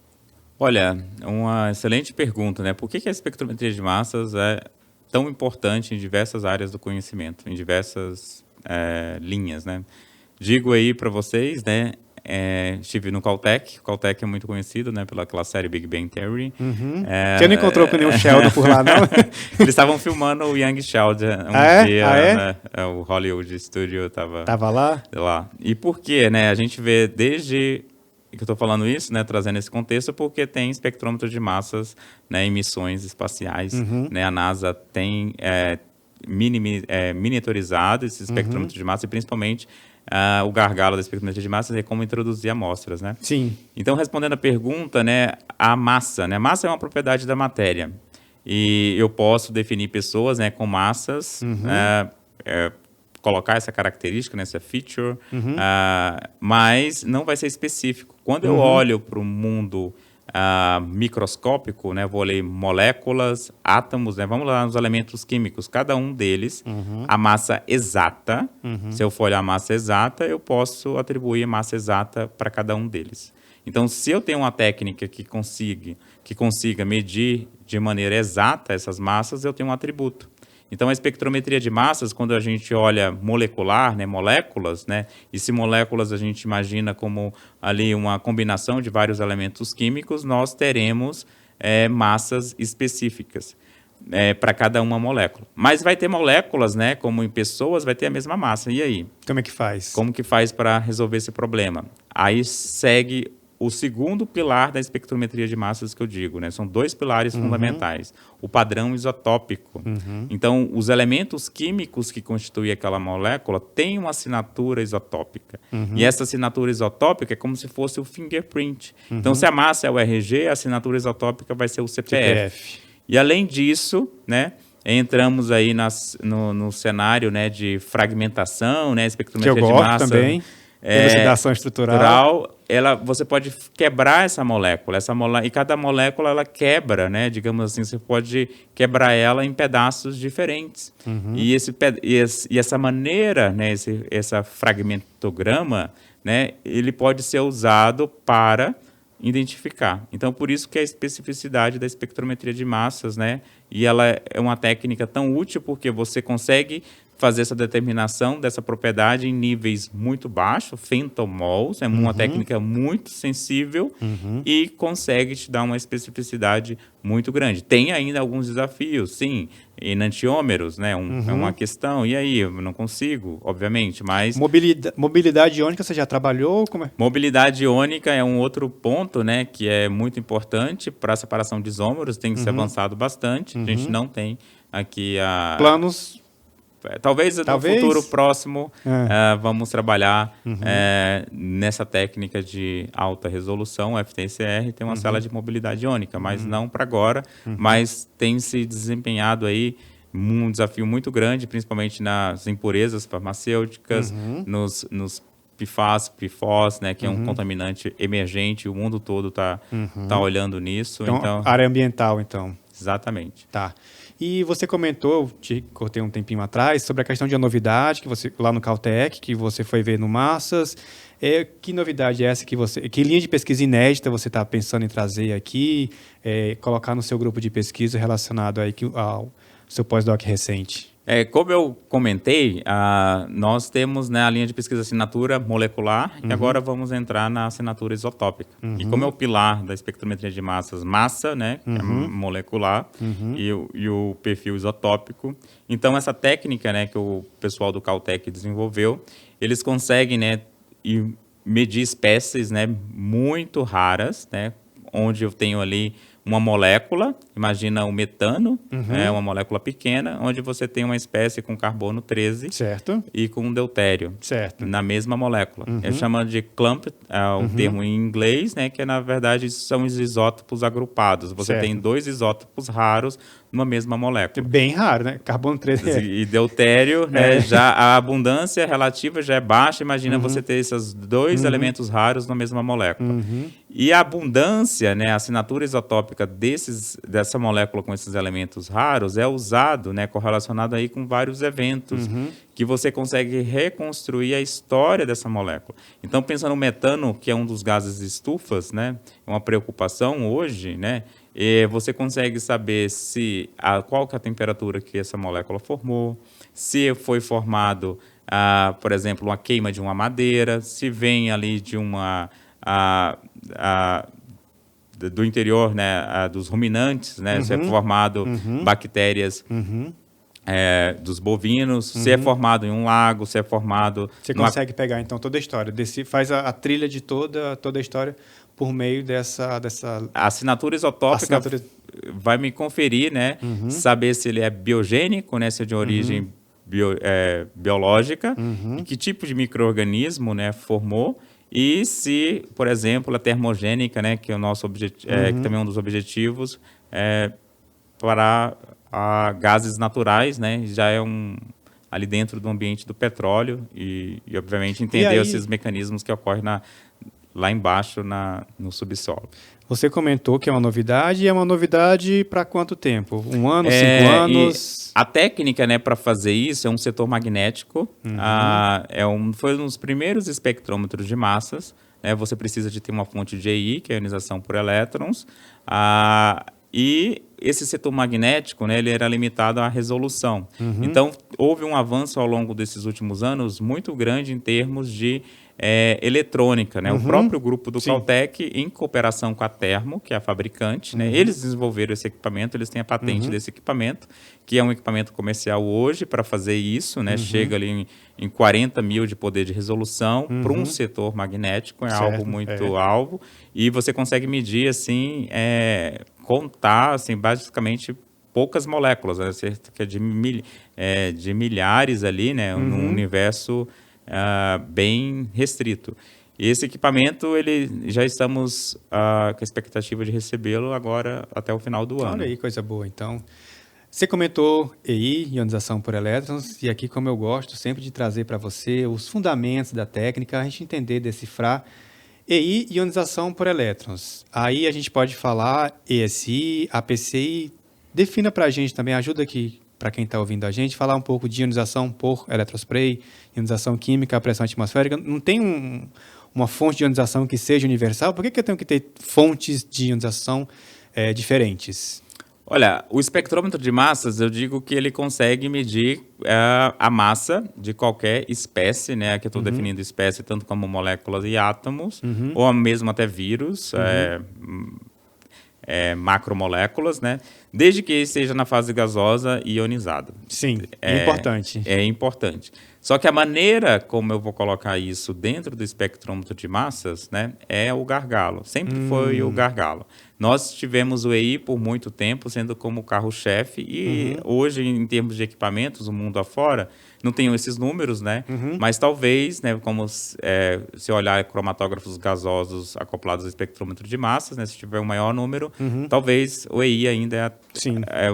Olha, uma excelente pergunta, né? Por que a espectrometria de massas é tão importante em diversas áreas do conhecimento, em diversas linhas, né? Digo aí para vocês, né? estive no Caltech. O Caltech é muito conhecido, né, pela aquela série Big Bang Theory. Você não encontrou com nenhum Sheldon por lá, não? Eles estavam filmando o Young Sheldon dia, né? O Hollywood Studio Tava lá? E por quê, né? A gente vê desde que eu estou falando isso, né, trazendo esse contexto, porque tem espectrômetro de massas, né, em missões espaciais, né? A NASA tem miniaturizado esse espectrômetro de massa e principalmente o gargalo da espectrometria de massas é como introduzir amostras, né? Sim. Então, respondendo a pergunta, né, a massa, né? Massa é uma propriedade da matéria e eu posso definir pessoas, né, com massas, colocar essa característica, né, essa feature, mas não vai ser específico. Quando eu olho para o mundo microscópico, né, vou ler moléculas, átomos, né, vamos lá nos elementos químicos, cada um deles, a massa exata, se eu for olhar a massa exata, eu posso atribuir a massa exata para cada um deles. Então, se eu tenho uma técnica que consiga medir de maneira exata essas massas, eu tenho um atributo. Então, a espectrometria de massas, quando a gente olha molecular, né, moléculas, né, e se moléculas a gente imagina como ali uma combinação de vários elementos químicos, nós teremos massas específicas para cada uma molécula. Mas vai ter moléculas, né, como em pessoas, vai ter a mesma massa. E aí? Como é que faz? Como que faz para resolver esse problema? Aí segue o segundo pilar da espectrometria de massas que eu digo, né? São dois pilares fundamentais. O padrão isotópico. Então, os elementos químicos que constituem aquela molécula têm uma assinatura isotópica. E essa assinatura isotópica é como se fosse o fingerprint. Então, se a massa é o RG, a assinatura isotópica vai ser o CPF. E, além disso, né, entramos aí no cenário, né, de fragmentação, né, espectrometria que eu de gosto massa. Também. Elucidação estrutural. Você pode quebrar essa molécula. E cada molécula ela quebra, né? Digamos assim, você pode quebrar ela em pedaços diferentes. E essa maneira, né? Essa fragmentograma, né? Ele pode ser usado para identificar. Então, por isso que a especificidade da espectrometria de massas, né? E ela é uma técnica tão útil porque você consegue fazer essa determinação dessa propriedade em níveis muito baixos, femtomols, é uma técnica muito sensível e consegue te dar uma especificidade muito grande. Tem ainda alguns desafios, sim, enantiômeros, né, é uma questão, e aí, eu não consigo, obviamente, mas... Mobilidade iônica você já trabalhou? Como é? Mobilidade iônica é um outro ponto, né, que é muito importante para a separação de isômeros, tem que ser avançado bastante, a gente não tem aqui planos... Talvez no futuro próximo vamos trabalhar nessa técnica de alta resolução. O FTCR tem uma célula de mobilidade iônica, mas não para agora. Mas tem se desempenhado aí um desafio muito grande, principalmente nas impurezas farmacêuticas, nos PFAS, PFOS, né, que é um contaminante emergente. O mundo todo tá olhando nisso. Então, área ambiental, então. Exatamente. Tá. E você comentou, eu te cortei um tempinho atrás, sobre a questão de a novidade, que você, lá no Caltech, que você foi ver no Massas. Que novidade é essa que linha de pesquisa inédita você está pensando em trazer aqui, colocar no seu grupo de pesquisa relacionado aí ao seu pós-doc recente? Como eu comentei, nós temos, né, a linha de pesquisa assinatura molecular e agora vamos entrar na assinatura isotópica. E como é o pilar da espectrometria de massas, massa, né, que é molecular, e o perfil isotópico. Então, essa técnica, né, que o pessoal do Caltech desenvolveu, eles conseguem, né, medir espécies, né, muito raras, né, onde eu tenho ali uma molécula, imagina o metano, uma molécula pequena, onde você tem uma espécie com carbono 13 certo. E com deutério certo. Na mesma molécula. É chamado de clump, o termo em inglês, né, que na verdade são os isótopos agrupados. Você tem dois isótopos raros numa mesma molécula. Bem raro, né? Carbono 13 E deutério, né, já a abundância relativa já é baixa. Imagina você ter esses dois elementos raros na mesma molécula. E a abundância, né, a assinatura isotópica dessa molécula com esses elementos raros é usado, né, correlacionado aí com vários eventos que você consegue reconstruir a história dessa molécula. Então, pensando no metano, que é um dos gases estufas, né, é uma preocupação hoje, né, você consegue saber qual que é a temperatura que essa molécula formou, se foi formado por exemplo, uma queima de uma madeira, se vem ali de do interior, né, dos ruminantes, né, se é formado bactérias dos bovinos, se é formado em um lago, se é formado... Você consegue pegar, então, toda a história, faz a trilha de toda a história por meio dessa... A assinatura isotópica vai me conferir, né, saber se ele é biogênico, né, se é de origem biológica, e que tipo de micro-organismo, né, formou, e se, por exemplo, a termogênica, né, que é o nosso que também é um dos objetivos, para gases naturais, né, já é ali dentro do ambiente do petróleo e obviamente, entender esses mecanismos que ocorrem lá embaixo no subsolo. Você comentou que é uma novidade, e é uma novidade para quanto tempo? 1 ano, 5 anos? A técnica, né, para fazer isso é um setor magnético. Foi um dos primeiros espectrômetros de massas. Né, você precisa de ter uma fonte de EI, que é a ionização por elétrons. E esse setor magnético, né, ele era limitado à resolução. Então, houve um avanço ao longo desses últimos anos muito grande em termos de eletrônica, né? O próprio grupo do Caltech, em cooperação com a Termo, que é a fabricante, né? Eles desenvolveram esse equipamento, eles têm a patente desse equipamento, que é um equipamento comercial hoje para fazer isso, né? Chega ali em 40 mil de poder de resolução para um setor magnético, algo muito alvo, e você consegue medir, assim, contar, assim, basicamente poucas moléculas, né? Cerca de milhares ali, né? Num universo bem restrito. E esse equipamento, já estamos com a expectativa de recebê-lo agora até o final do ano. Olha aí, coisa boa. Então, você comentou EI, ionização por elétrons, e aqui, como eu gosto sempre de trazer para você os fundamentos da técnica, a gente entender, decifrar EI, ionização por elétrons. Aí a gente pode falar ESI, APCI. Defina para a gente também, ajuda aqui para quem está ouvindo a gente, falar um pouco de ionização por eletrospray, ionização química, pressão atmosférica. Não tem uma fonte de ionização que seja universal? Por que eu tenho que ter fontes de ionização diferentes? Olha, o espectrômetro de massas, eu digo que ele consegue medir a massa de qualquer espécie, né? Aqui eu estou definindo espécie tanto como moléculas e átomos, ou mesmo até vírus, macromoléculas, né? Desde que esteja na fase gasosa e ionizado. Sim, é importante. É importante. Só que a maneira como eu vou colocar isso dentro do espectrômetro de massas, né, é o gargalo. Sempre foi o gargalo. Nós tivemos o EI por muito tempo, sendo como carro-chefe, e hoje, em termos de equipamentos, o mundo afora, não tenho esses números, né? Mas talvez, né, como se olhar cromatógrafos gasosos acoplados ao espectrômetro de massas, né, se tiver um maior número, talvez o EI ainda é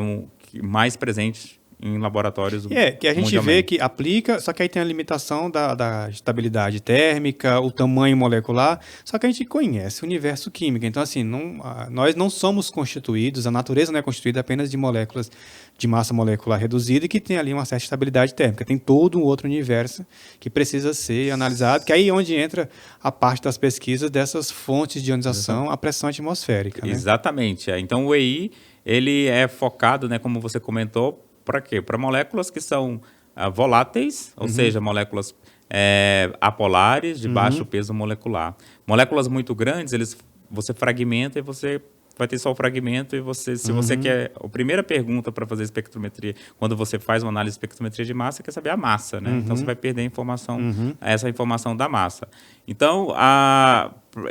mais presente em laboratórios que a gente vê que aplica, só que aí tem a limitação da estabilidade térmica, o tamanho molecular, só que a gente conhece o universo químico. Então, assim, nós não somos constituídos, a natureza não é constituída apenas de moléculas de massa molecular reduzida e que tem ali uma certa estabilidade térmica. Tem todo um outro universo que precisa ser analisado, que aí é onde entra a parte das pesquisas dessas fontes de ionização à pressão atmosférica. Né? Exatamente. Então, o EI, ele é focado, né, como você comentou, para quê? Para moléculas que são voláteis, ou seja, moléculas apolares de baixo peso molecular. Moléculas muito grandes, você fragmenta e você vai ter só o fragmento e se você quer... A primeira pergunta para fazer espectrometria, quando você faz uma análise de espectrometria de massa, quer saber a massa, né? Então, você vai perder essa informação da massa. Então,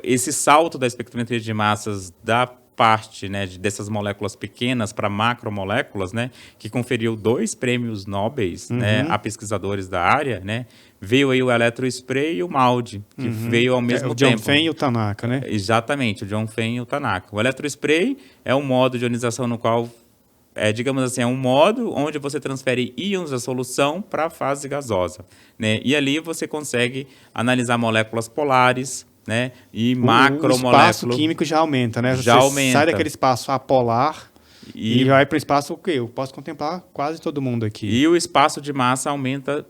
esse salto da espectrometria de massas da parte, né, dessas moléculas pequenas para macromoléculas, né, que conferiu 2 prêmios Nobel, né, a pesquisadores da área, né, veio aí o eletrospray e o MALDI, que veio ao mesmo tempo. O John Fein e o Tanaka, né? Exatamente, o John Fein e o Tanaka. O eletrospray é um modo de ionização no qual, digamos assim, é um modo onde você transfere íons da solução para a fase gasosa, né, e ali você consegue analisar moléculas polares, né? E macromoléculas. O espaço químico já aumenta, né? Já aumenta. Sai daquele espaço apolar e vai para o espaço o quê? Eu posso contemplar quase todo mundo aqui. E o espaço de massa aumenta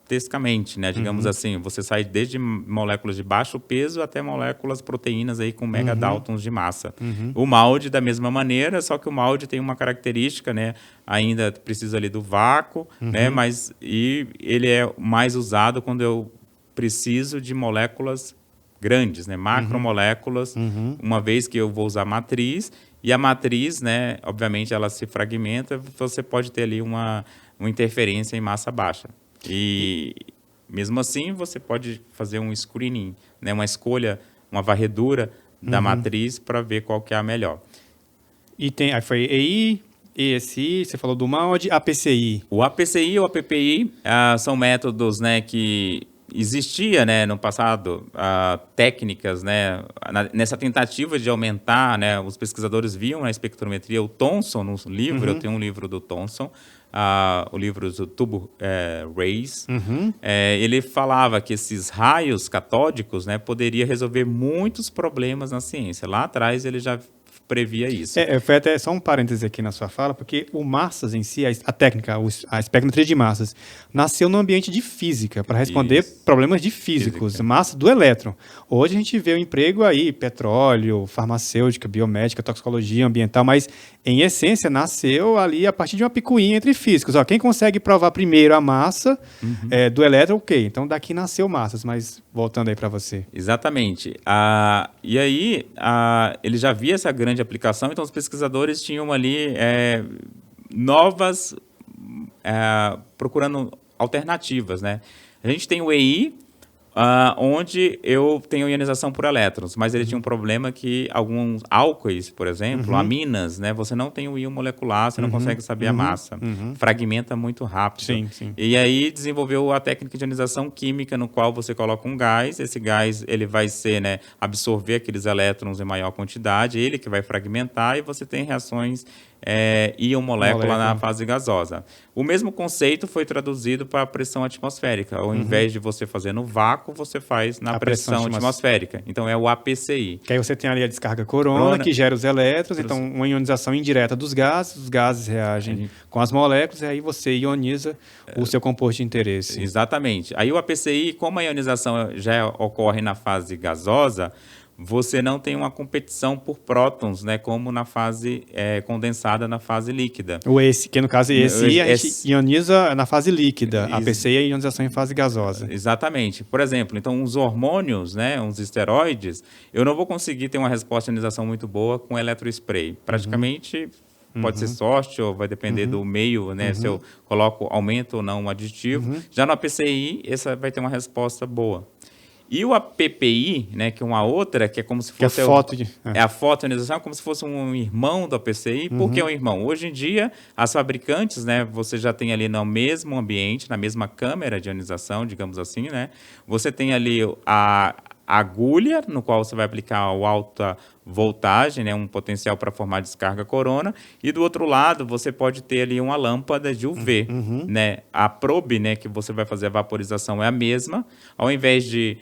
gigantescamente, né? Digamos assim, você sai desde moléculas de baixo peso até moléculas proteínas aí com megadaltons de massa. O molde da mesma maneira, só que o molde tem uma característica, né? Ainda precisa ali do vácuo, né? Mas ele é mais usado quando eu preciso de moléculas grandes, né? Macromoléculas, uma vez que eu vou usar matriz, e a matriz, né? Obviamente, ela se fragmenta, você pode ter ali uma interferência em massa baixa. E mesmo assim, você pode fazer um screening, né? Uma escolha, uma varredura da matriz para ver qual que é a melhor. E tem, aí foi EI, ESI, você falou do molde, APCI. O APCI e o APPI são métodos, né, que existia, né, no passado, técnicas, né, nessa tentativa de aumentar, né, os pesquisadores viam na espectrometria, o Thomson, no livro, eu tenho um livro do Thomson, o livro do Tubo Rays, ele falava que esses raios catódicos, né, poderia resolver muitos problemas na ciência. Lá atrás ele já previa isso. Foi até só um parêntese aqui na sua fala, porque o massas em si, a técnica, a espectrometria de massas, nasceu no ambiente de física, para responder problemas de físicos, massa do elétron. Hoje a gente vê o emprego aí, petróleo, farmacêutica, biomédica, toxicologia ambiental, mas em essência nasceu ali a partir de uma picuinha entre físicos. Ó, quem consegue provar primeiro a massa do elétron, ok. Então daqui nasceu massas, mas voltando aí para você. Exatamente. E aí ele já via essa grande aplicação, então os pesquisadores tinham ali procurando alternativas, né? A gente tem o EI, onde eu tenho ionização por elétrons, mas ele tinha um problema que alguns álcoois, por exemplo, aminas, né, você não tem o íon molecular, você não consegue saber a massa. Fragmenta muito rápido. Sim. E aí desenvolveu a técnica de ionização química, no qual você coloca um gás, esse gás ele vai ser, né, absorver aqueles elétrons em maior quantidade, ele que vai fragmentar e você tem reações íon-molécula na fase gasosa. O mesmo conceito foi traduzido para a pressão atmosférica. Ao invés de você fazer no vácuo, você faz na pressão atmosférica. Então, é o APCI. Que aí você tem ali a descarga corona, que gera os elétrons, então uma ionização indireta dos gases, os gases reagem com as moléculas, e aí você ioniza o seu composto de interesse. Exatamente. Aí o APCI, como a ionização já ocorre na fase gasosa, você não tem uma competição por prótons, né, como na fase condensada, na fase líquida. Que no caso ESI, a gente ioniza na fase líquida, a APCI é a ionização em fase gasosa. Exatamente. Por exemplo, então os hormônios, né, os esteroides, eu não vou conseguir ter uma resposta de ionização muito boa com eletrospray. Praticamente pode ser sorte ou vai depender do meio, né, se eu aumento ou não um aditivo. Já no APCI, essa vai ter uma resposta boa. E o APPI, né, que é uma outra, que é como se fosse... a fotoionização, como se fosse um irmão do APCI. Por que um irmão? Hoje em dia, as fabricantes, né, você já tem ali no mesmo ambiente, na mesma câmera de ionização, digamos assim, né, você tem ali a agulha, no qual você vai aplicar o alta voltagem, né, um potencial para formar descarga corona, e do outro lado você pode ter ali uma lâmpada de UV, né? A probe, né, que você vai fazer a vaporização é a mesma. Ao invés de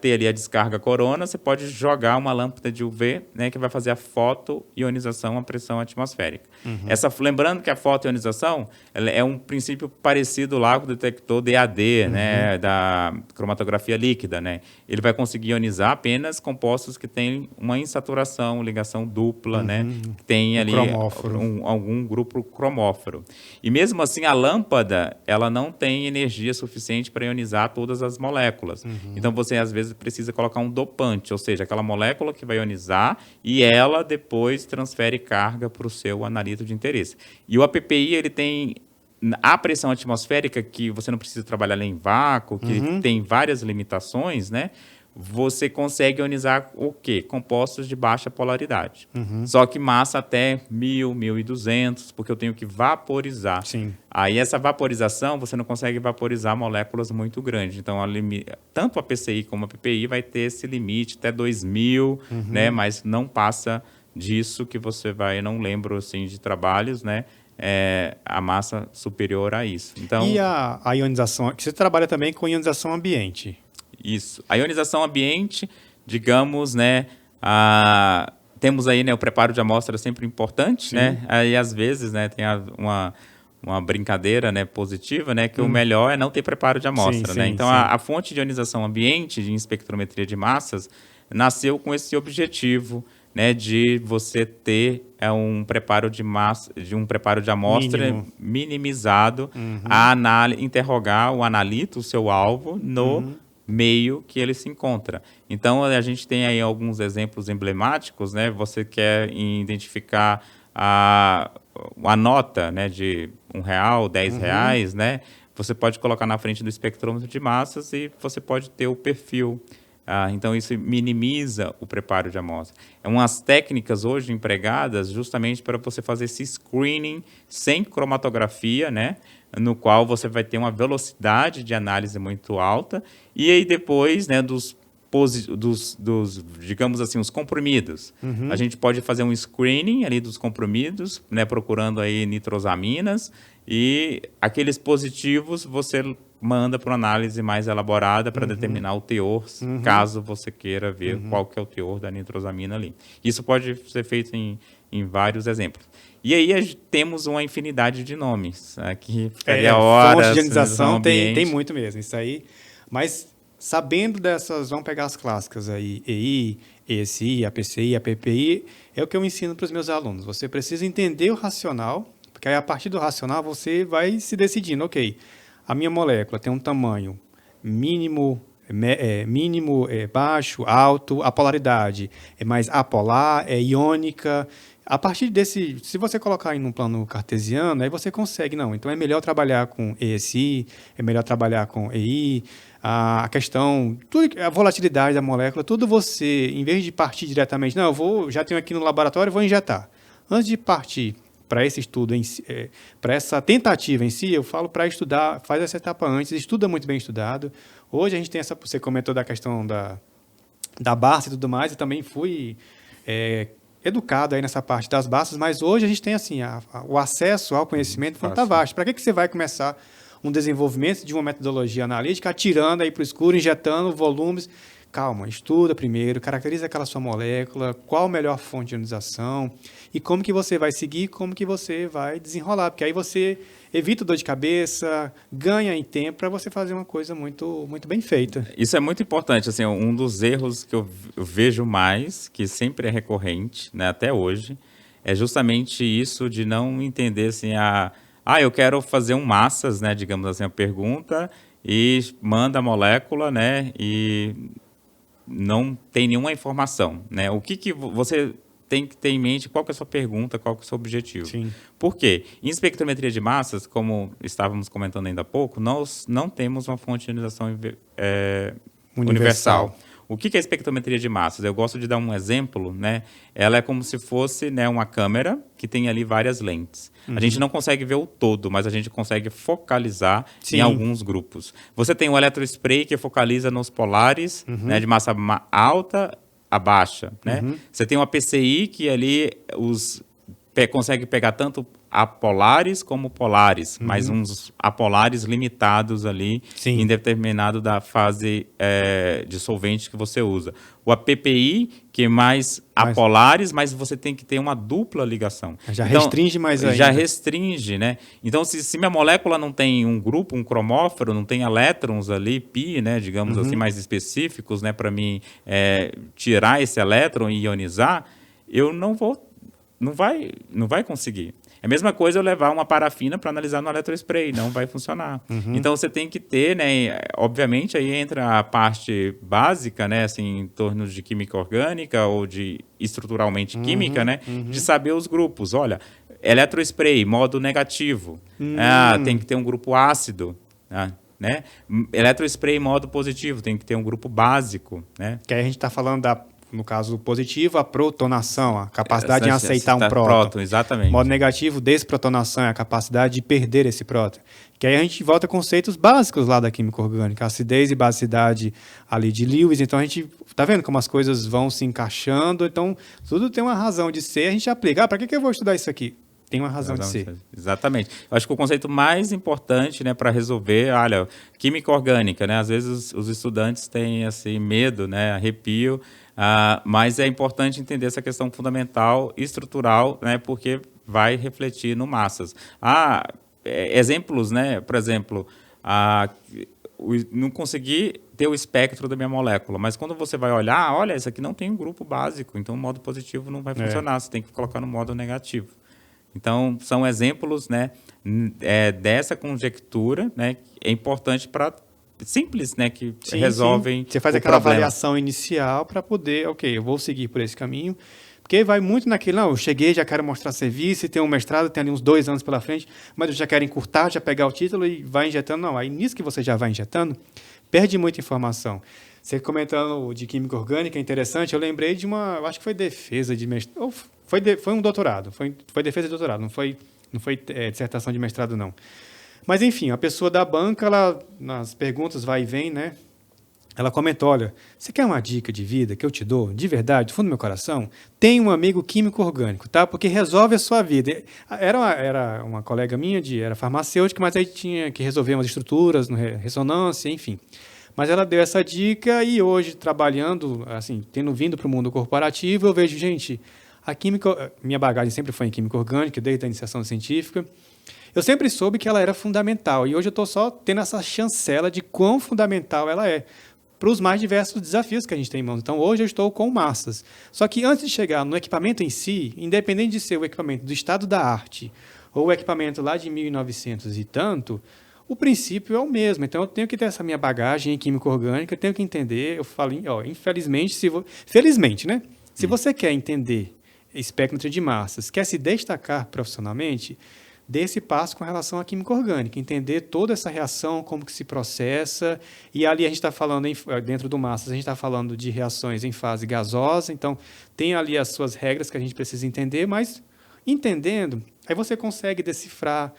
ter ali a descarga corona, você pode jogar uma lâmpada de UV, né, que vai fazer a fotoionização à pressão atmosférica. Lembrando que a fotoionização é um princípio parecido lá com o detector DAD, né, da cromatografia líquida, né? Ele vai conseguir ionizar apenas compostos que têm uma insaturação, ligação dupla, né? Tem ali algum grupo cromóforo. E mesmo assim, a lâmpada, ela não tem energia suficiente para ionizar todas as moléculas. Então, você às vezes precisa colocar um dopante, ou seja, aquela molécula que vai ionizar e ela depois transfere carga para o seu analito de interesse. E o APPI, ele tem a pressão atmosférica, que você não precisa trabalhar em vácuo, que tem várias limitações, né? Você consegue ionizar o quê? Compostos de baixa polaridade. Só que massa até 1.000, 1.200, porque eu tenho que vaporizar. Sim. Aí essa vaporização, você não consegue vaporizar moléculas muito grandes. Então, tanto a PCI como a PPI vai ter esse limite até 2.000, né? Mas não passa disso que você vai, eu não lembro assim, de trabalhos, né? A massa superior a isso. Então, e a ionização, que você trabalha também com ionização ambiente. Isso. A ionização ambiente, digamos, né, temos aí, né, o preparo de amostra sempre importante, né? Aí às vezes, né, tem uma brincadeira, né, positiva, né, que o melhor é não ter preparo de amostra, Sim, né? sim, Então, sim. a fonte de ionização ambiente de espectrometria de massas nasceu com esse objetivo, né, de você ter um preparo de massa, de um preparo de amostra Mínimo. minimizado, a interrogar o analito, o seu alvo, no meio que ele se encontra. Então, a gente tem aí alguns exemplos emblemáticos, né? Você quer identificar a nota, né, de R$ 1, R$ 10, né? Você pode colocar na frente do espectrômetro de massas e você pode ter o perfil. Então, isso minimiza o preparo de amostra. É umas técnicas hoje empregadas justamente para você fazer esse screening sem cromatografia, né? No qual você vai ter uma velocidade de análise muito alta e aí depois, né, digamos assim, os comprimidos. A gente pode fazer um screening ali dos comprimidos, né, procurando aí nitrosaminas, e aqueles positivos você manda para uma análise mais elaborada para determinar o teor, caso você queira ver qual que é o teor da nitrosamina ali. Isso pode ser feito em vários exemplos. E aí temos uma infinidade de nomes. Aqui ficaria horas. Fonte de ionização tem ambiente. muito mesmo, isso aí. Mas sabendo dessas, vamos pegar as clássicas aí, EI, ESI, APCI, APPI, é o que eu ensino para os meus alunos. Você precisa entender o racional, porque aí a partir do racional você vai se decidindo, ok, a minha molécula tem um tamanho mínimo, baixo, alto, a polaridade é mais apolar, é iônica. A partir desse, se você colocar em um plano cartesiano, aí você consegue, não, então é melhor trabalhar com ESI, é melhor trabalhar com EI, a questão, tudo, a volatilidade da molécula, tudo você, em vez de partir diretamente, não, já tenho aqui no laboratório, vou injetar. Antes de partir para esse estudo, para essa tentativa em si, eu falo para estudar, faz essa etapa antes, estuda muito bem estudado. Hoje a gente tem você comentou da questão da Barça e tudo mais, eu também fui educado aí nessa parte das Barças, mas hoje a gente tem assim, o acesso ao conhecimento muito vasto. Para que você vai começar um desenvolvimento de uma metodologia analítica atirando aí para o escuro, injetando volumes? Calma, estuda primeiro, caracteriza aquela sua molécula, qual a melhor fonte de ionização e como que você vai seguir, como que você vai desenrolar, porque aí você evita dor de cabeça, ganha em tempo para você fazer uma coisa muito, muito bem feita. Isso é muito importante, assim, um dos erros que eu vejo mais, que sempre é recorrente, né, até hoje, é justamente isso de não entender assim, eu quero fazer um massas, né, digamos assim, a pergunta e manda a molécula, né, e não tem nenhuma informação, né? O que você tem que ter em mente, qual que é a sua pergunta, qual que é o seu objetivo. Sim. Por quê? Em espectrometria de massas, como estávamos comentando ainda há pouco, nós não temos uma fonte de ionização universal. O que é espectrometria de massas? Eu gosto de dar um exemplo, né? Ela é como se fosse, né, uma câmera que tem ali várias lentes. A gente não consegue ver o todo, mas a gente consegue focalizar em alguns grupos. Você tem o eletrospray que focaliza nos polares, né, de massa alta a baixa, né? Você tem uma PCI que ali consegue pegar tanto apolares como polares, mas uns apolares limitados ali em determinado da fase de solvente que você usa. O APPI, que é mais apolares, mas você tem que ter uma dupla ligação. Já restringe mais ainda. Já restringe, né? Então, se minha molécula não tem um grupo, um cromóforo, não tem elétrons ali, pi, né, digamos assim, mais específicos, né, para mim tirar esse elétron e ionizar, eu não vai conseguir. É a mesma coisa eu levar uma parafina para analisar no eletrospray, não vai funcionar. Então, você tem que ter, né, obviamente, aí entra a parte básica, né, assim, em torno de química orgânica ou de estruturalmente química, né, de saber os grupos. Olha, eletrospray, modo negativo. Tem que ter um grupo ácido, né? Eletrospray, modo positivo, tem que ter um grupo básico, né? Que aí a gente está falando no caso positivo, a protonação, a capacidade de aceitar um próton. Exatamente. Modo negativo, desprotonação, é a capacidade de perder esse próton. Que aí a gente volta a conceitos básicos lá da química orgânica, acidez e basicidade ali de Lewis. Então a gente está vendo como as coisas vão se encaixando. Então tudo tem uma razão de ser. A gente aplica, para que eu vou estudar isso aqui? Tem uma razão de ser. Exatamente. Eu acho que o conceito mais importante, né, para resolver, olha, química orgânica, né, às vezes os estudantes têm assim, medo, né, arrepio, mas é importante entender essa questão fundamental, estrutural, né, porque vai refletir no massas. exemplos, né? Por exemplo, não consegui ter o espectro da minha molécula, mas quando você vai olhar, olha, isso aqui não tem um grupo básico, então o modo positivo não vai funcionar, você tem que colocar no modo negativo. Então, são exemplos, né, dessa conjectura, né, que é importante para simples, né, que resolvem. Você faz aquela avaliação inicial para poder, ok, eu vou seguir por esse caminho, porque vai muito naquele, não, eu cheguei, já quero mostrar serviço, tem um mestrado, tem ali uns 2 anos pela frente, mas eu já quero encurtar, já pegar o título e vai injetando. Não, aí nisso que você já vai injetando, perde muita informação. Você comentando de química orgânica, é interessante, eu lembrei de eu acho que foi defesa de mestrado, foi um doutorado, foi defesa de doutorado, não foi dissertação de mestrado, não. Mas, enfim, a pessoa da banca, ela, nas perguntas vai e vem, né? Ela comentou, olha, você quer uma dica de vida que eu te dou, de verdade, do fundo do meu coração? Tem um amigo químico orgânico, tá? Porque resolve a sua vida. Era uma colega minha, era farmacêutica, mas aí tinha que resolver umas estruturas, ressonância, enfim. Mas ela deu essa dica e hoje, trabalhando, assim, tendo vindo para o mundo corporativo, eu vejo, gente, a química, minha bagagem sempre foi em química orgânica, desde a iniciação científica. Eu sempre soube que ela era fundamental e hoje eu estou só tendo essa chancela de quão fundamental ela é para os mais diversos desafios que a gente tem em mãos. Então, hoje eu estou com massas. Só que antes de chegar no equipamento em si, independente de ser o equipamento do estado da arte ou o equipamento lá de 1900 e tanto, o princípio é o mesmo. Então, eu tenho que ter essa minha bagagem em química orgânica, tenho que entender, eu falo, infelizmente, felizmente, né? Se você quer entender espectro de massas, quer se destacar profissionalmente, dê esse passo com relação à química orgânica, entender toda essa reação, como que se processa, e ali a gente está falando, dentro do massas, a gente está falando de reações em fase gasosa, então tem ali as suas regras que a gente precisa entender, mas entendendo, aí você consegue decifrar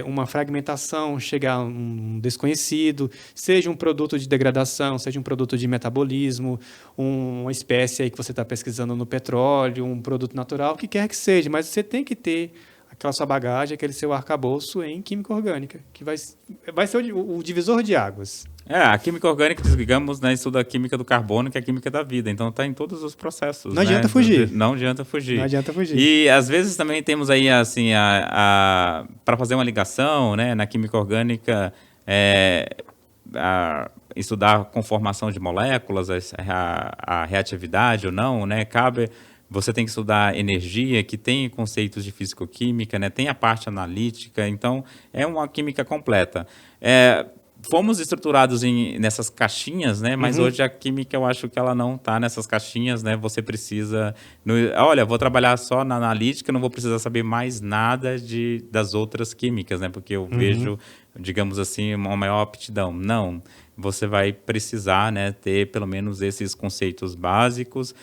uma fragmentação, chegar a um desconhecido, seja um produto de degradação, seja um produto de metabolismo, uma espécie aí que você está pesquisando no petróleo, um produto natural, o que quer que seja, mas você tem que ter aquela sua bagagem, aquele seu arcabouço em química orgânica, que vai ser o divisor de águas. A química orgânica, digamos, né, estuda a química do carbono, que é a química da vida. Então, está em todos os processos. Não adianta fugir. Não adianta fugir. Não adianta fugir. E, às vezes, também temos aí, assim, para fazer uma ligação, né, na química orgânica, estudar a conformação de moléculas, a reatividade ou não, né, você tem que estudar energia, que tem conceitos de fisicoquímica, né? Tem a parte analítica, então é uma química completa. Fomos estruturados nessas caixinhas, né? Mas hoje a química, eu acho que ela não está nessas caixinhas, né? Você precisa... olha, vou trabalhar só na analítica, não vou precisar saber mais nada das outras químicas, né? Porque eu vejo, digamos assim, uma maior aptidão. Não. Você vai precisar, né, ter pelo menos esses conceitos básicos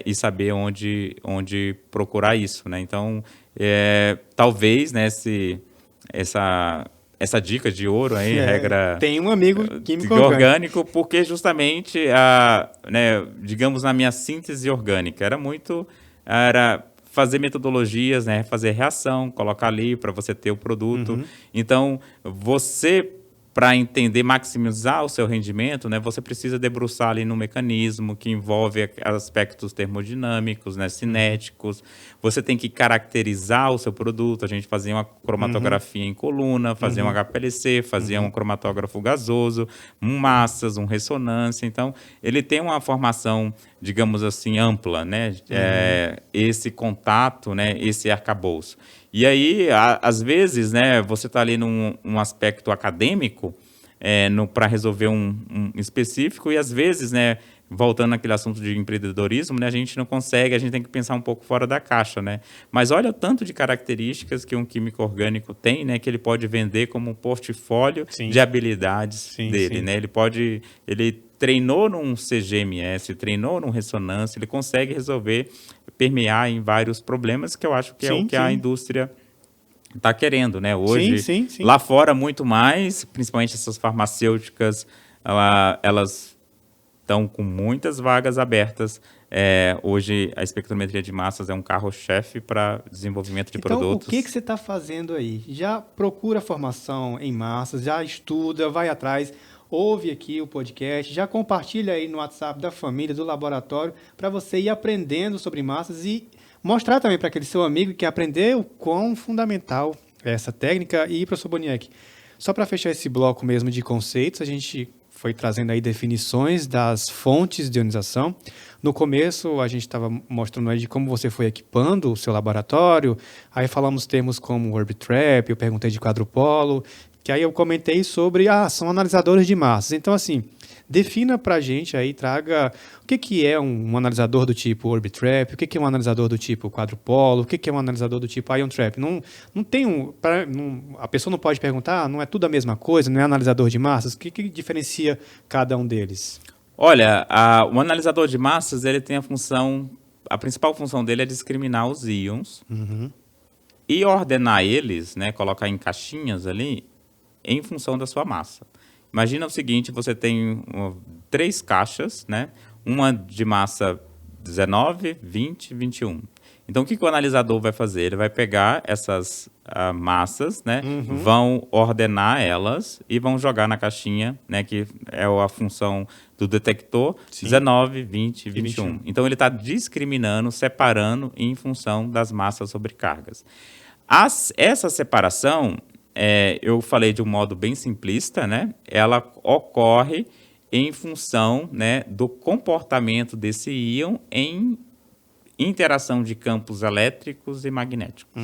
e saber onde procurar isso, né? Então, talvez, né, essa dica de ouro aí, regra... Tem um amigo químico orgânico, porque justamente, né, digamos, na minha síntese orgânica, era fazer metodologias, né, fazer reação, colocar ali para você ter o produto. Então, para entender, maximizar o seu rendimento, né, você precisa debruçar ali no mecanismo que envolve aspectos termodinâmicos, né, cinéticos. Você tem que caracterizar o seu produto. A gente fazia uma cromatografia em coluna, fazia um HPLC, fazia um cromatógrafo gasoso, massas, ressonância. Então, ele tem uma formação, digamos assim, ampla, né, esse contato, né, esse arcabouço. E aí, às vezes, né, você está ali num aspecto acadêmico para resolver um específico e, às vezes, né, voltando naquele assunto de empreendedorismo, né, a gente não consegue, a gente tem que pensar um pouco fora da caixa, né? Mas olha o tanto de características que um químico orgânico tem, né, que ele pode vender como um portfólio de habilidades dele, né? Ele treinou num CGMS, treinou num ressonância, ele consegue permear em vários problemas, que eu acho que é o que a indústria está querendo, né? Hoje, lá fora, muito mais, principalmente essas farmacêuticas, elas estão com muitas vagas abertas. Hoje, a espectrometria de massas é um carro-chefe para desenvolvimento de produtos. Então, o que você está fazendo aí? Já procura formação em massas, já estuda, vai atrás, ouve aqui o podcast, já compartilha aí no WhatsApp da família, do laboratório, para você ir aprendendo sobre massas e mostrar também para aquele seu amigo que aprendeu o quão fundamental essa técnica. E, professor Boniek, só para fechar esse bloco mesmo de conceitos, a gente foi trazendo aí definições das fontes de ionização. No começo, a gente estava mostrando aí de como você foi equipando o seu laboratório, aí falamos termos como Orb Trap, eu perguntei de quadrupolo, que aí eu comentei sobre, são analisadores de massas. Então, assim, defina para a gente aí, traga o que é um analisador do tipo Orb Trap, o que é um analisador do tipo quadrupolo, o que é um analisador do tipo Ion Trap. Não tem a pessoa não pode perguntar, não é tudo a mesma coisa, não é analisador de massas, o que diferencia cada um deles? Olha, o analisador de massas, ele tem a principal função dele é discriminar os íons e ordenar eles, né, colocar em caixinhas ali, em função da sua massa. Imagina o seguinte, você tem 3 caixas, né? Uma de massa 19, 20, 21. Então, o que o analisador vai fazer? Ele vai pegar essas massas, né? Vão ordenar elas e vão jogar na caixinha, né? Que é a função do detector, sim, 19, 20 e 21. Então, ele está discriminando, separando em função das massas sobrecargas. Essa separação, eu falei de um modo bem simplista, né? Ela ocorre em função, né, do comportamento desse íon em interação de campos elétricos e magnéticos.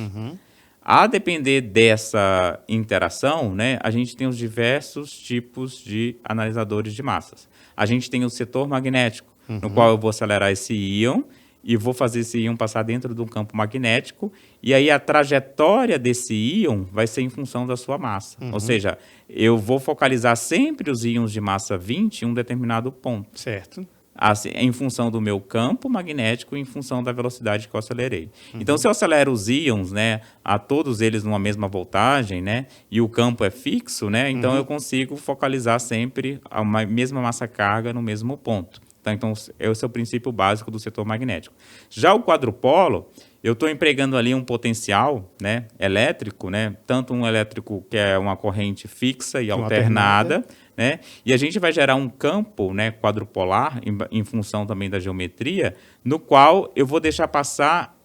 A depender dessa interação, né, a gente tem os diversos tipos de analisadores de massas. A gente tem o setor magnético, no qual eu vou acelerar esse íon e vou fazer esse íon passar dentro de um campo magnético, e aí a trajetória desse íon vai ser em função da sua massa. Ou seja, eu vou focalizar sempre os íons de massa 20 em um determinado ponto. Certo. Assim, em função do meu campo magnético e em função da velocidade que eu acelerei. Então, se eu acelero os íons, né, a todos eles numa mesma voltagem, né, e o campo é fixo, né, então eu consigo focalizar sempre a mesma massa-carga no mesmo ponto. Então, esse é o princípio básico do setor magnético. Já o quadrupolo, eu estou empregando ali um potencial, né, elétrico, né, tanto um elétrico que é uma corrente fixa e alternada, né, e a gente vai gerar um campo, né, quadrupolar, em função também da geometria, no qual eu vou deixar passar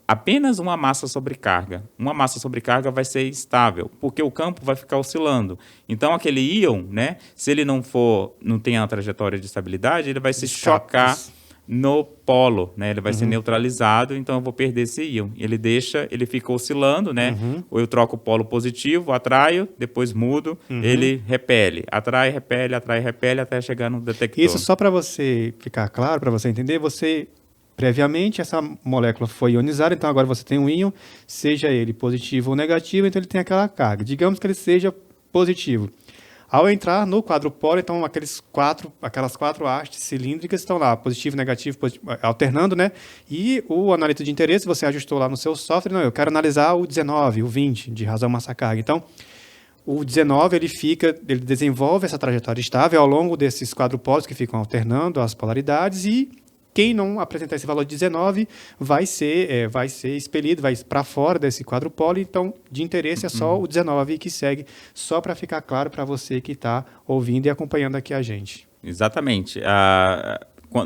apenas uma massa sobrecarga. Uma massa sobrecarga vai ser estável, porque o campo vai ficar oscilando. Então, aquele íon, né, se ele não tem a trajetória de estabilidade, ele vai se chocar no polo, né? Ele vai ser neutralizado, então eu vou perder esse íon. Ele fica oscilando, né? Ou eu troco o polo positivo, atraio, depois mudo, ele repele. Atrai, repele, até chegar no detector. Isso só para você ficar claro, para você entender, previamente, essa molécula foi ionizada, então agora você tem um íon, seja ele positivo ou negativo, então ele tem aquela carga. Digamos que ele seja positivo. Ao entrar no quadrupolo, então aquelas 4 hastes cilíndricas estão lá, positivo, negativo, alternando, né? E o analista de interesse, você ajustou lá no seu software, não, eu quero analisar o 19, o 20, de razão massa-carga. Então, o 19, ele desenvolve essa trajetória estável ao longo desses quadrupolos que ficam alternando as polaridades e quem não apresentar esse valor de 19 vai ser expelido, vai para fora desse quadrupolo. Então, de interesse é só o 19 que segue, só para ficar claro para você que está ouvindo e acompanhando aqui a gente. Exatamente.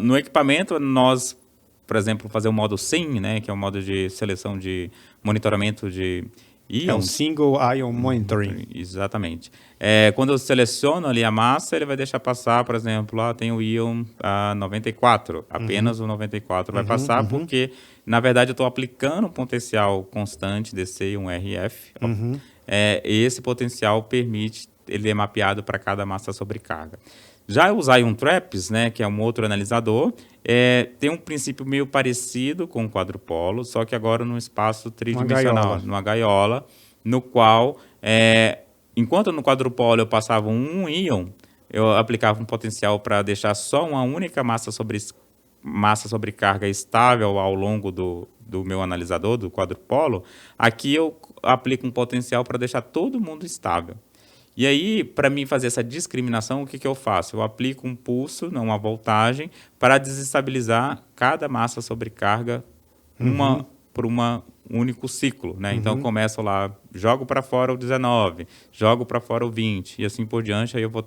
No equipamento, nós, por exemplo, fazer o modo SIM, né, que é o modo de seleção de monitoramento de íons. É um Single Ion Monitoring. Exatamente. Quando eu seleciono ali a massa, ele vai deixar passar, por exemplo, lá tem o íon 94. Apenas o 94 vai passar, porque, na verdade, eu estou aplicando um potencial constante DC, um RF. E esse potencial ele é mapeado para cada massa sobrecarga. Já os Ion Traps, né, que é um outro analisador, tem um princípio meio parecido com o quadrupolo, só que agora num espaço tridimensional, numa gaiola, no qual, enquanto no quadrupolo eu passava um íon, eu aplicava um potencial para deixar só uma única massa sobrecarga estável ao longo do meu analisador, do quadrupolo. Aqui eu aplico um potencial para deixar todo mundo estável. E aí, para mim fazer essa discriminação, o que eu faço? Eu aplico um pulso, não uma voltagem, para desestabilizar cada massa sobrecarga por um único ciclo, né? Então, eu começo lá, jogo para fora o 19, jogo para fora o 20, e assim por diante, aí eu vou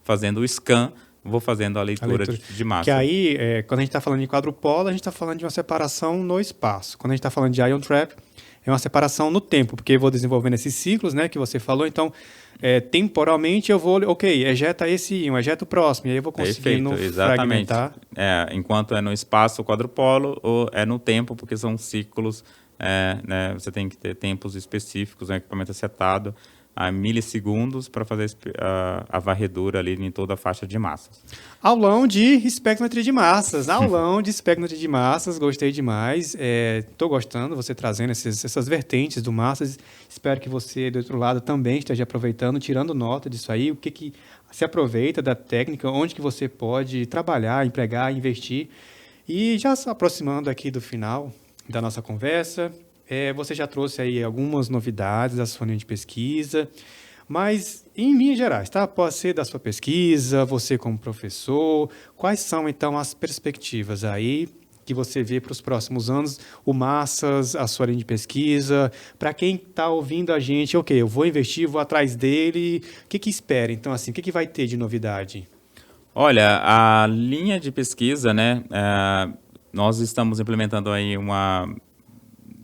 fazendo o scan, vou fazendo a leitura de massa. Que aí, quando a gente está falando de quadrupolo, a gente está falando de uma separação no espaço. Quando a gente está falando de Ion Trap, é uma separação no tempo, porque eu vou desenvolvendo esses ciclos, né, que você falou, então, temporalmente eu vou, ok, ejeta esse íon, ejeta o próximo, e aí eu vou conseguindo Perfeito, exatamente. fragmentar. Enquanto é no espaço quadrupolo, ou é no tempo, porque são ciclos, né, você tem que ter tempos específicos, um equipamento acertado a milissegundos para fazer a varredura ali em toda a faixa de massas. Aulão de espectrometria de massas, aulão de espectrometria de massas, gostei demais. Estou gostando, você trazendo essas vertentes do massas. Espero que você, do outro lado, também esteja aproveitando, tirando nota disso aí, o que se aproveita da técnica, onde que você pode trabalhar, empregar, investir. E já se aproximando aqui do final da nossa conversa, você já trouxe aí algumas novidades da sua linha de pesquisa, mas em linhas gerais, tá? Pode ser da sua pesquisa, você como professor, quais são então as perspectivas aí que você vê para os próximos anos, o Massas, a sua linha de pesquisa, para quem está ouvindo a gente, ok, eu vou investir, vou atrás dele, o que espera? Então, assim, o que vai ter de novidade? Olha, a linha de pesquisa, né, nós estamos implementando aí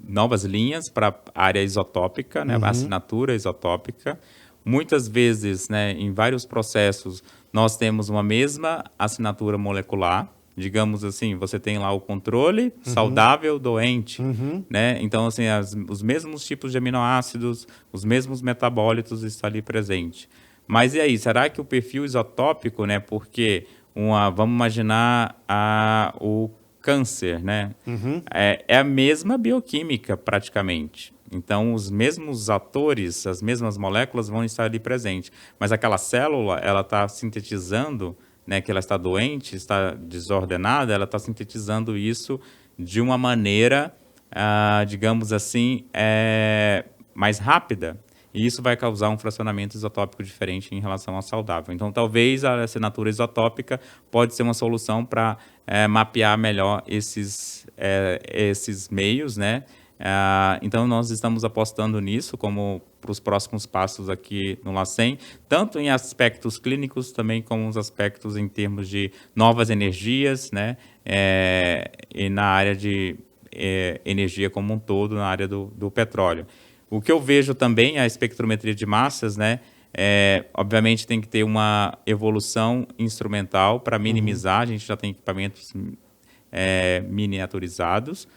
novas linhas para a área isotópica, né, a assinatura isotópica. Muitas vezes, né, em vários processos, nós temos uma mesma assinatura molecular. Digamos assim, você tem lá o controle saudável, doente, né? Então, assim, os mesmos tipos de aminoácidos, os mesmos metabólitos estão ali presentes. Mas e aí, será que o perfil isotópico, né? Porque vamos imaginar o câncer, né? É a mesma bioquímica, praticamente. Então, os mesmos atores, as mesmas moléculas vão estar ali presentes. Mas aquela célula, ela está sintetizando, né, que ela está doente, está desordenada, ela está sintetizando isso de uma maneira, digamos assim, mais rápida. E isso vai causar um fracionamento isotópico diferente em relação ao saudável. Então, talvez a assinatura isotópica pode ser uma solução para mapear melhor esses meios, né? Então, nós estamos apostando nisso como para os próximos passos aqui no LACEN, tanto em aspectos clínicos também como os aspectos em termos de novas energias, né? E na área de energia como um todo, na área do petróleo. O que eu vejo também, a espectrometria de massas, né? Obviamente tem que ter uma evolução instrumental para minimizar, a gente já tem equipamentos miniaturizados.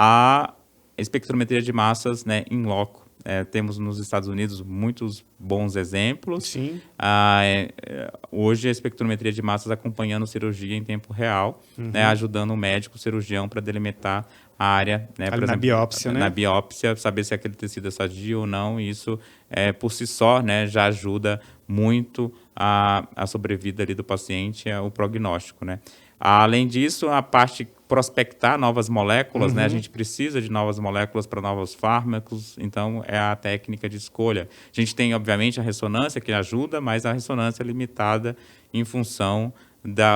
A espectrometria de massas, né, in loco. Temos nos Estados Unidos muitos bons exemplos. Sim. Hoje a espectrometria de massas acompanhando cirurgia em tempo real, né, ajudando o médico, o cirurgião para delimitar a área, né, por exemplo, na biópsia, né? Na biópsia, saber se aquele tecido é sadio ou não. E isso, por si só, né, já ajuda muito a sobrevida ali do paciente, o prognóstico, né? Além disso, a parte prospectar novas moléculas, né? A gente precisa de novas moléculas para novos fármacos, então é a técnica de escolha. A gente tem, obviamente, a ressonância que ajuda, mas a ressonância é limitada em função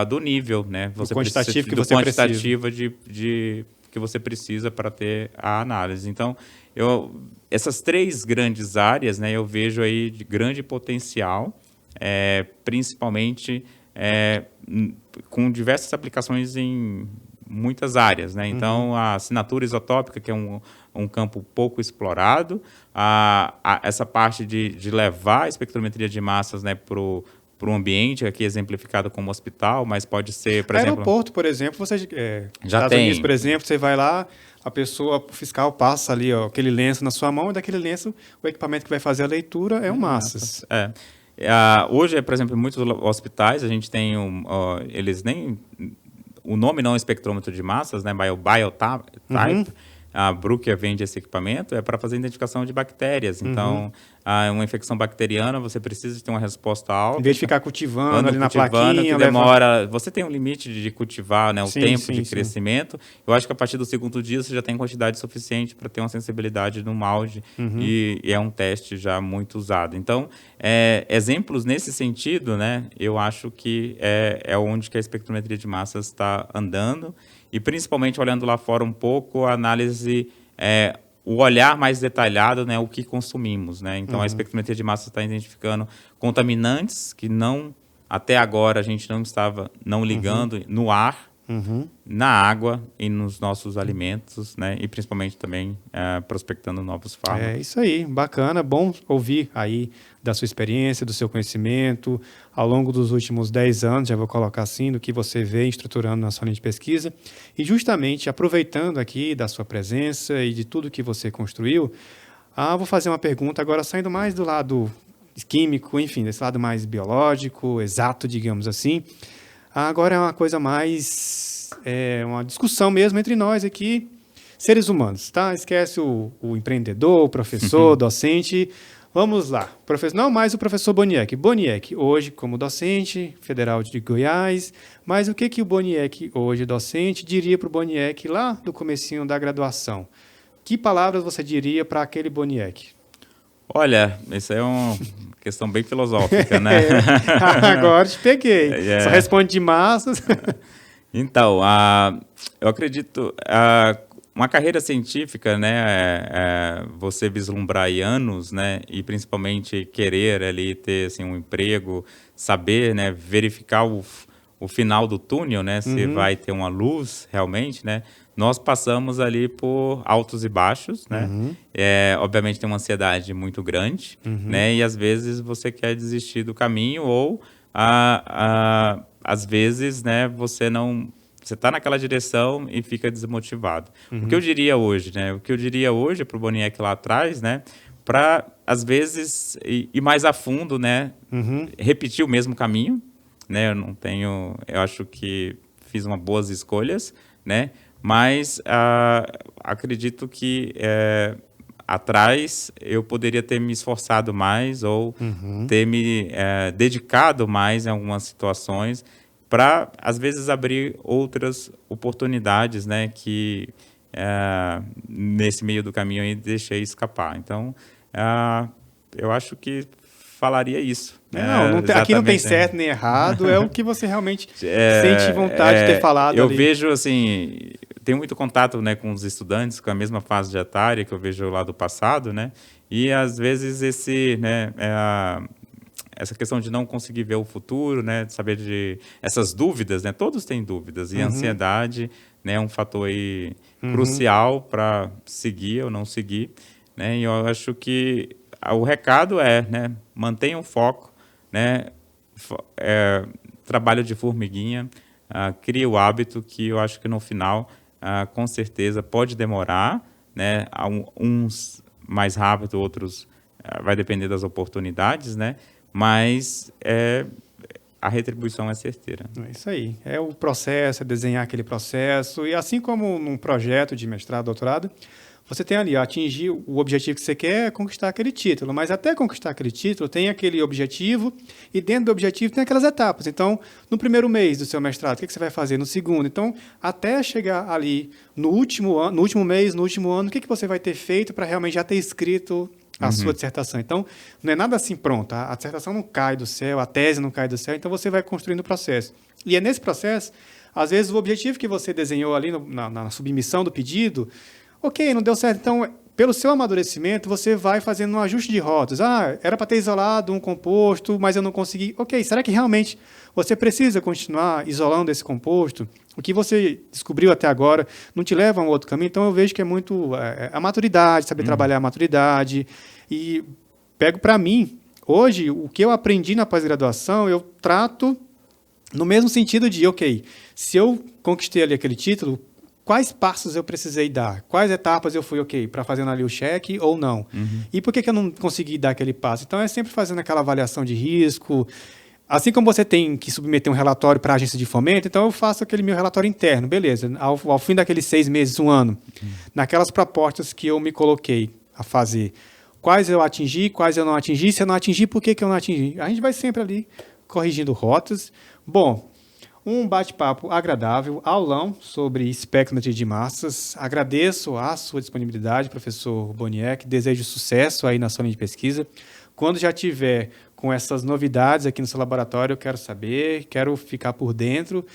do nível, né? Você quantitativo que você quantitativo que você precisa para ter a análise. Então, essas três grandes áreas, né? Eu vejo aí de grande potencial, principalmente com diversas aplicações em muitas áreas, né? Então, a assinatura isotópica, que é um campo pouco explorado, essa parte de levar a espectrometria de massas, né, para o ambiente, aqui exemplificado como hospital, mas pode ser, por exemplo... Aeroporto, por exemplo, você... já Estados tem. Unidos, por exemplo, você vai lá, o fiscal passa ali, ó, aquele lenço na sua mão, e daquele lenço, o equipamento que vai fazer a leitura é o massas. Hoje, por exemplo, em muitos hospitais, a gente tem eles nem... O nome não é espectrômetro de massas, né? Biotype. A Bruker vende esse equipamento, para fazer identificação de bactérias. Então, uma infecção bacteriana, você precisa ter uma resposta alta. Em vez de ficar cultivando ali na plaquinha... demora... Você tem um limite de cultivar, né, o tempo de sim. crescimento. Eu acho que a partir do segundo dia você já tem quantidade suficiente para ter uma sensibilidade no molde. E é um teste já muito usado. Então, exemplos nesse sentido, né, eu acho que é onde que a espectrometria de massas está andando. E principalmente olhando lá fora um pouco, a análise, o olhar mais detalhado, né, o que consumimos, né? Então, a espectrometria de massa está identificando contaminantes que até agora a gente não estava ligando no ar, na água e nos nossos alimentos, né? E principalmente também prospectando novos fármacos. É isso aí, bacana, bom ouvir aí da sua experiência, do seu conhecimento, ao longo dos últimos 10 anos, já vou colocar assim, do que você vem estruturando na sua linha de pesquisa, e justamente aproveitando aqui da sua presença e de tudo que você construiu, vou fazer uma pergunta agora saindo mais do lado químico, enfim, desse lado mais biológico, exato, digamos assim. Agora é uma coisa mais, uma discussão mesmo entre nós aqui, seres humanos, tá? Esquece o empreendedor, o professor, docente. Vamos lá. Não mais o professor Boniek. Boniek, hoje, como docente federal de Goiás, mas o que o Boniek, hoje docente, diria para o Boniek lá do comecinho da graduação? Que palavras você diria para aquele Boniek? Olha, isso é uma questão bem filosófica, né? Agora te peguei. Só responde de massas. Então, eu acredito, uma carreira científica, né, você vislumbrar aí anos, né, e principalmente querer ali ter assim, um emprego, saber, né, verificar o final do túnel, né, se vai ter uma luz realmente, né, nós passamos ali por altos e baixos, né, obviamente tem uma ansiedade muito grande, né, e às vezes você quer desistir do caminho ou às vezes, né, você está naquela direção e fica desmotivado. O que eu diria hoje, né? O que eu diria hoje para o Boniek lá atrás, né? Para, às vezes, ir mais a fundo, né? Repetir o mesmo caminho, né? Eu acho que fiz umas boas escolhas, né? Mas acredito que atrás eu poderia ter me esforçado mais ou ter me dedicado mais em algumas situações para, às vezes, abrir outras oportunidades, né, que nesse meio do caminho aí deixei escapar. Então, eu acho que falaria isso. Aqui não tem certo nem errado, é o que você realmente sente vontade de ter falado eu ali. vejo, assim, tenho muito contato, né, com os estudantes, com a mesma fase de etária que eu vejo lá do passado, né, e às vezes essa questão de não conseguir ver o futuro, né, de saber essas dúvidas, né, todos têm dúvidas, e a ansiedade, né, é um fator aí crucial para seguir ou não seguir, né, e eu acho que o recado né, mantenha o foco, né, trabalho de formiguinha, crie o hábito que eu acho que no final, com certeza, pode demorar, né, uns mais rápido, outros vai depender das oportunidades, né, mas a retribuição é certeira. É isso aí. É o processo, é desenhar aquele processo. E assim como num projeto de mestrado, doutorado, você tem ali, atingir o objetivo que você quer é conquistar aquele título. Mas até conquistar aquele título, tem aquele objetivo e dentro do objetivo tem aquelas etapas. Então, no primeiro mês do seu mestrado, o que você vai fazer? No segundo. Então, até chegar ali no último mês, no último ano, o que você vai ter feito para realmente já ter escrito a sua dissertação. Então, não é nada assim pronto. A dissertação não cai do céu, a tese não cai do céu, então você vai construindo o processo. E é nesse processo, às vezes, o objetivo que você desenhou ali na submissão do pedido, ok, não deu certo. Então, pelo seu amadurecimento, você vai fazendo um ajuste de rotas. Era para ter isolado um composto, mas eu não consegui. Ok, será que realmente você precisa continuar isolando esse composto? O que você descobriu até agora não te leva a um outro caminho? Então, eu vejo que é muito a maturidade, saber trabalhar a maturidade. E pego para mim, hoje, o que eu aprendi na pós-graduação, eu trato no mesmo sentido de, ok, se eu conquistei ali aquele título, quais passos eu precisei dar? Quais etapas eu fui, ok, para fazer ali o cheque ou não? E por que eu não consegui dar aquele passo? Então, é sempre fazendo aquela avaliação de risco. Assim como você tem que submeter um relatório para a agência de fomento, então eu faço aquele meu relatório interno, beleza. Ao fim daqueles 6 meses, 1 ano, naquelas propostas que eu me coloquei a fazer, quais eu atingi, quais eu não atingi, se eu não atingi, por que eu não atingi? A gente vai sempre ali corrigindo rotas. Bom, um bate-papo agradável, aulão sobre espectrometria de massas. Agradeço a sua disponibilidade, professor Boniek. Desejo sucesso aí na sua linha de pesquisa. Quando já tiver com essas novidades aqui no seu laboratório, eu quero saber, quero ficar por dentro.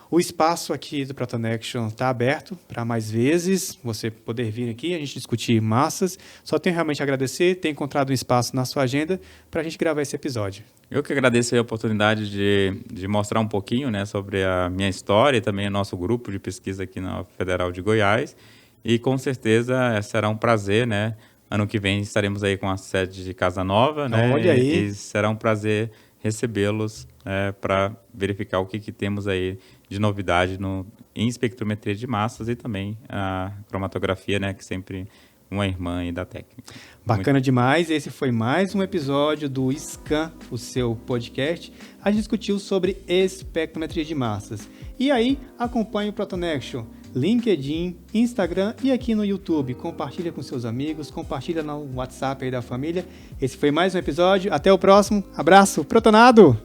O espaço aqui do ProtonAction está aberto para mais vezes, você poder vir aqui, a gente discutir massas. Só tenho realmente a agradecer, ter encontrado um espaço na sua agenda para a gente gravar esse episódio. Eu que agradeço a oportunidade de mostrar um pouquinho, né, sobre a minha história e também o nosso grupo de pesquisa aqui na Federal de Goiás. E com certeza será um prazer, né? Ano que vem estaremos aí com a sede de Casa Nova, né? Olha aí. E será um prazer recebê-los para verificar o que temos aí de novidade em espectrometria de massas e também a cromatografia, né? Que sempre uma irmã aí da técnica. Bacana demais. Esse foi mais um episódio do Scan, o seu podcast. A gente discutiu sobre espectrometria de massas. E aí, acompanhe o ProtonAction. LinkedIn, Instagram e aqui no YouTube. Compartilha com seus amigos, compartilha no WhatsApp aí da família. Esse foi mais um episódio. Até o próximo. Abraço, Protonado!